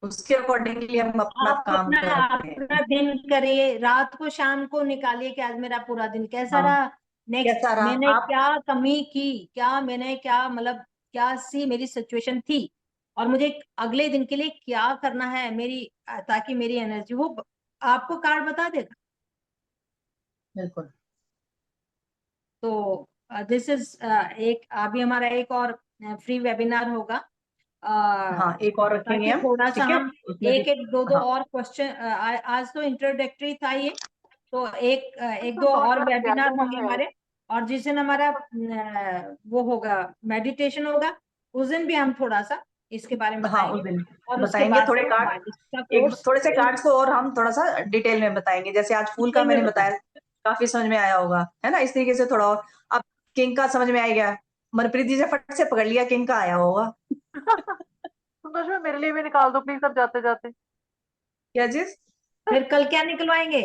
उसके अकॉर्डिंगली हम अपना आप काम अपना करते हैं। अपना दिन करिए, रात को शाम को निकालिए कि आज मेरा पूरा दिन कैसा हाँ, रहा, नेक्स्ट कैसा मैंने रहा आप। क्या कमी की, क्या मैंने क्या मतलब क्या सी मेरी सिचुएशन थी, और मुझे अगले दिन के लिए क्या करना है मेरी, ताकि मेरी एनर्जी वो आपको कार्ड बता देगा। बिल्कुल। तो दिस इज एक अभी हमारा एक और फ्री वेबिनार होगा, हाँ, एक और रखेंगे ताकि हम, थोड़ा सा ठीक है, हम उसमें भी। एक एक दो दो हाँ, और क्वेश्चन, आज तो इंट्रोडक्टरी था ये, तो एक तो दो थोड़ी और बात वेबिनार ज्यादा होंगे है। हमारे, और जिस दिन हमारा वो होगा मेडिटेशन होगा, उस दिन भी हम थोड़ा सा इसके बारे में हाँ, उस बताएंगे, दिन और उसके बताएंगे बाद थोड़े से कार्ड, इसका एक कोर्स। थोड़े से कार्ड्स को और हम थोड़ा सा डिटेल में बताएंगे। जैसे आज फूल का डिटेल में मैंने बताएं। बताया, काफी समझ में आया होगा, है ना, इस तरीके से थोड़ा और। अब किंग का समझ में आ गया, मनप्रीत जी से फट से पकड़ लिया, किंग का आया होगा। संतोष में मेरे लिए भी निकाल दो प्लीज, अब जाते जाते। क्या चीज? फिर कल क्या निकलवाएंगे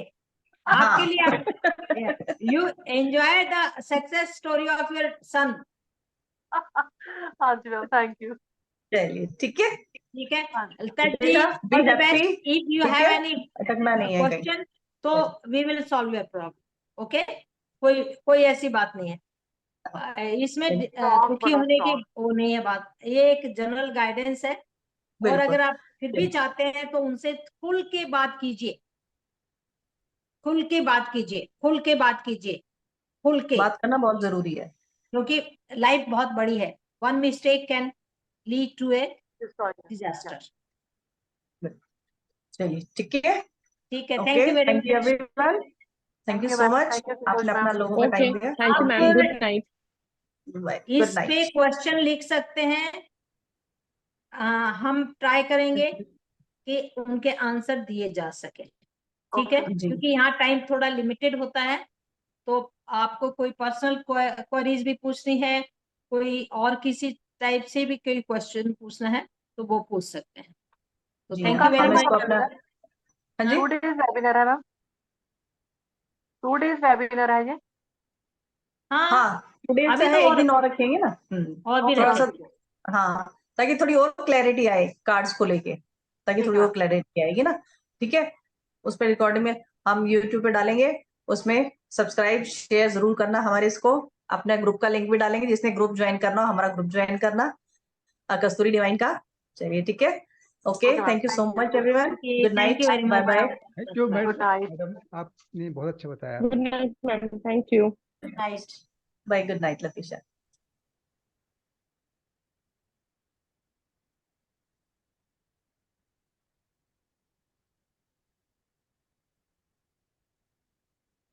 आपके हाँ। लिए? आप you enjoy the success story of your son. हाँ जी मैम, थैंक यू। चलिए, ठीक है। ठीक है, हाँ Lata ji, be all the happy. Best. If you ठीक हैव है, एनी अटकना नहीं है कहीं। क्वेश्चन तो we will solve your problem. Okay, कोई कोई ऐसी बात नहीं है, इसमें स्ट्रॉन्ग, दुखी बड़ा होने की स्ट्रॉन्ग। वो नहीं है बात, ये एक जनरल गाइडेंस है। और बिल्कुल। अगर आप फिर भी चाहते हैं तो उनसे खुल के बात कीजिए, खुल के बात कीजिए, खुल के बात कीजिए, खुल के, बात करना बहुत जरूरी है। क्योंकि लाइफ बहुत बड़ी है, one mistake can lead to a destroy. Disaster. चलिए, ठीक है। ठीक है, thank okay, you very thank you much. Everyone. Thank thank you you so ma'am, much, thank you Santosh आपने अपना मैम। लोगों का ओके, टाइम दिया। थैंक यू आप मैम, गुड नाइट। गुड इस पे नाइट। क्वेश्चन लिख सकते हैं, हम ट्राई करेंगे कि उनके आंसर दिए जा सके, ठीक है, ओके। जी, क्योंकि यहाँ टाइम थोड़ा लिमिटेड होता है। तो आपको कोई पर्सनल क्वेरीज भी पूछनी है, कोई और किसी टाइप से भी कोई क्वेश्चन पूछना है तो वो पूछ सकते हैं। तो जी थैंक मैम, यू वेरी हम मच। इसको अपना। हाँ जी। 2 days वेबिनार है मैम, 2 days वेबिनार है ये। हाँ, हाँ, टुडे से अभी है, तो एक दिन और रखेंगे ना। और भी थोड़ा सा। रखेंगे। हाँ, ताकि थोड़ी और क्लैरिटी आए कार्ड्स को लेके, ताकि ठीक थोड़ी है। और क्लैरिटी आएगी ना। ठीक है, उस पर रिकॉर्डिंग में हम यूट्यूब पे डालेंगे, उसमें सब्सक्राइब शेयर जरूर करना हमारे इसको। अपने ग्रुप का लिंक भी डालेंगे, जिसने ग्रुप ज्वाइन करना हो हमारा ग्रुप ज्वाइन करना कस्तूरी डिवाइन का। चलिए ठीक है, okay, Okay, thank you so much everyone, good thank night, you very bye much. Bye, thank you Good night. Madam, आपने बहुत अच्छा बताया। Good night ma'am, thank you. Good night. Bye, good night लतीशा।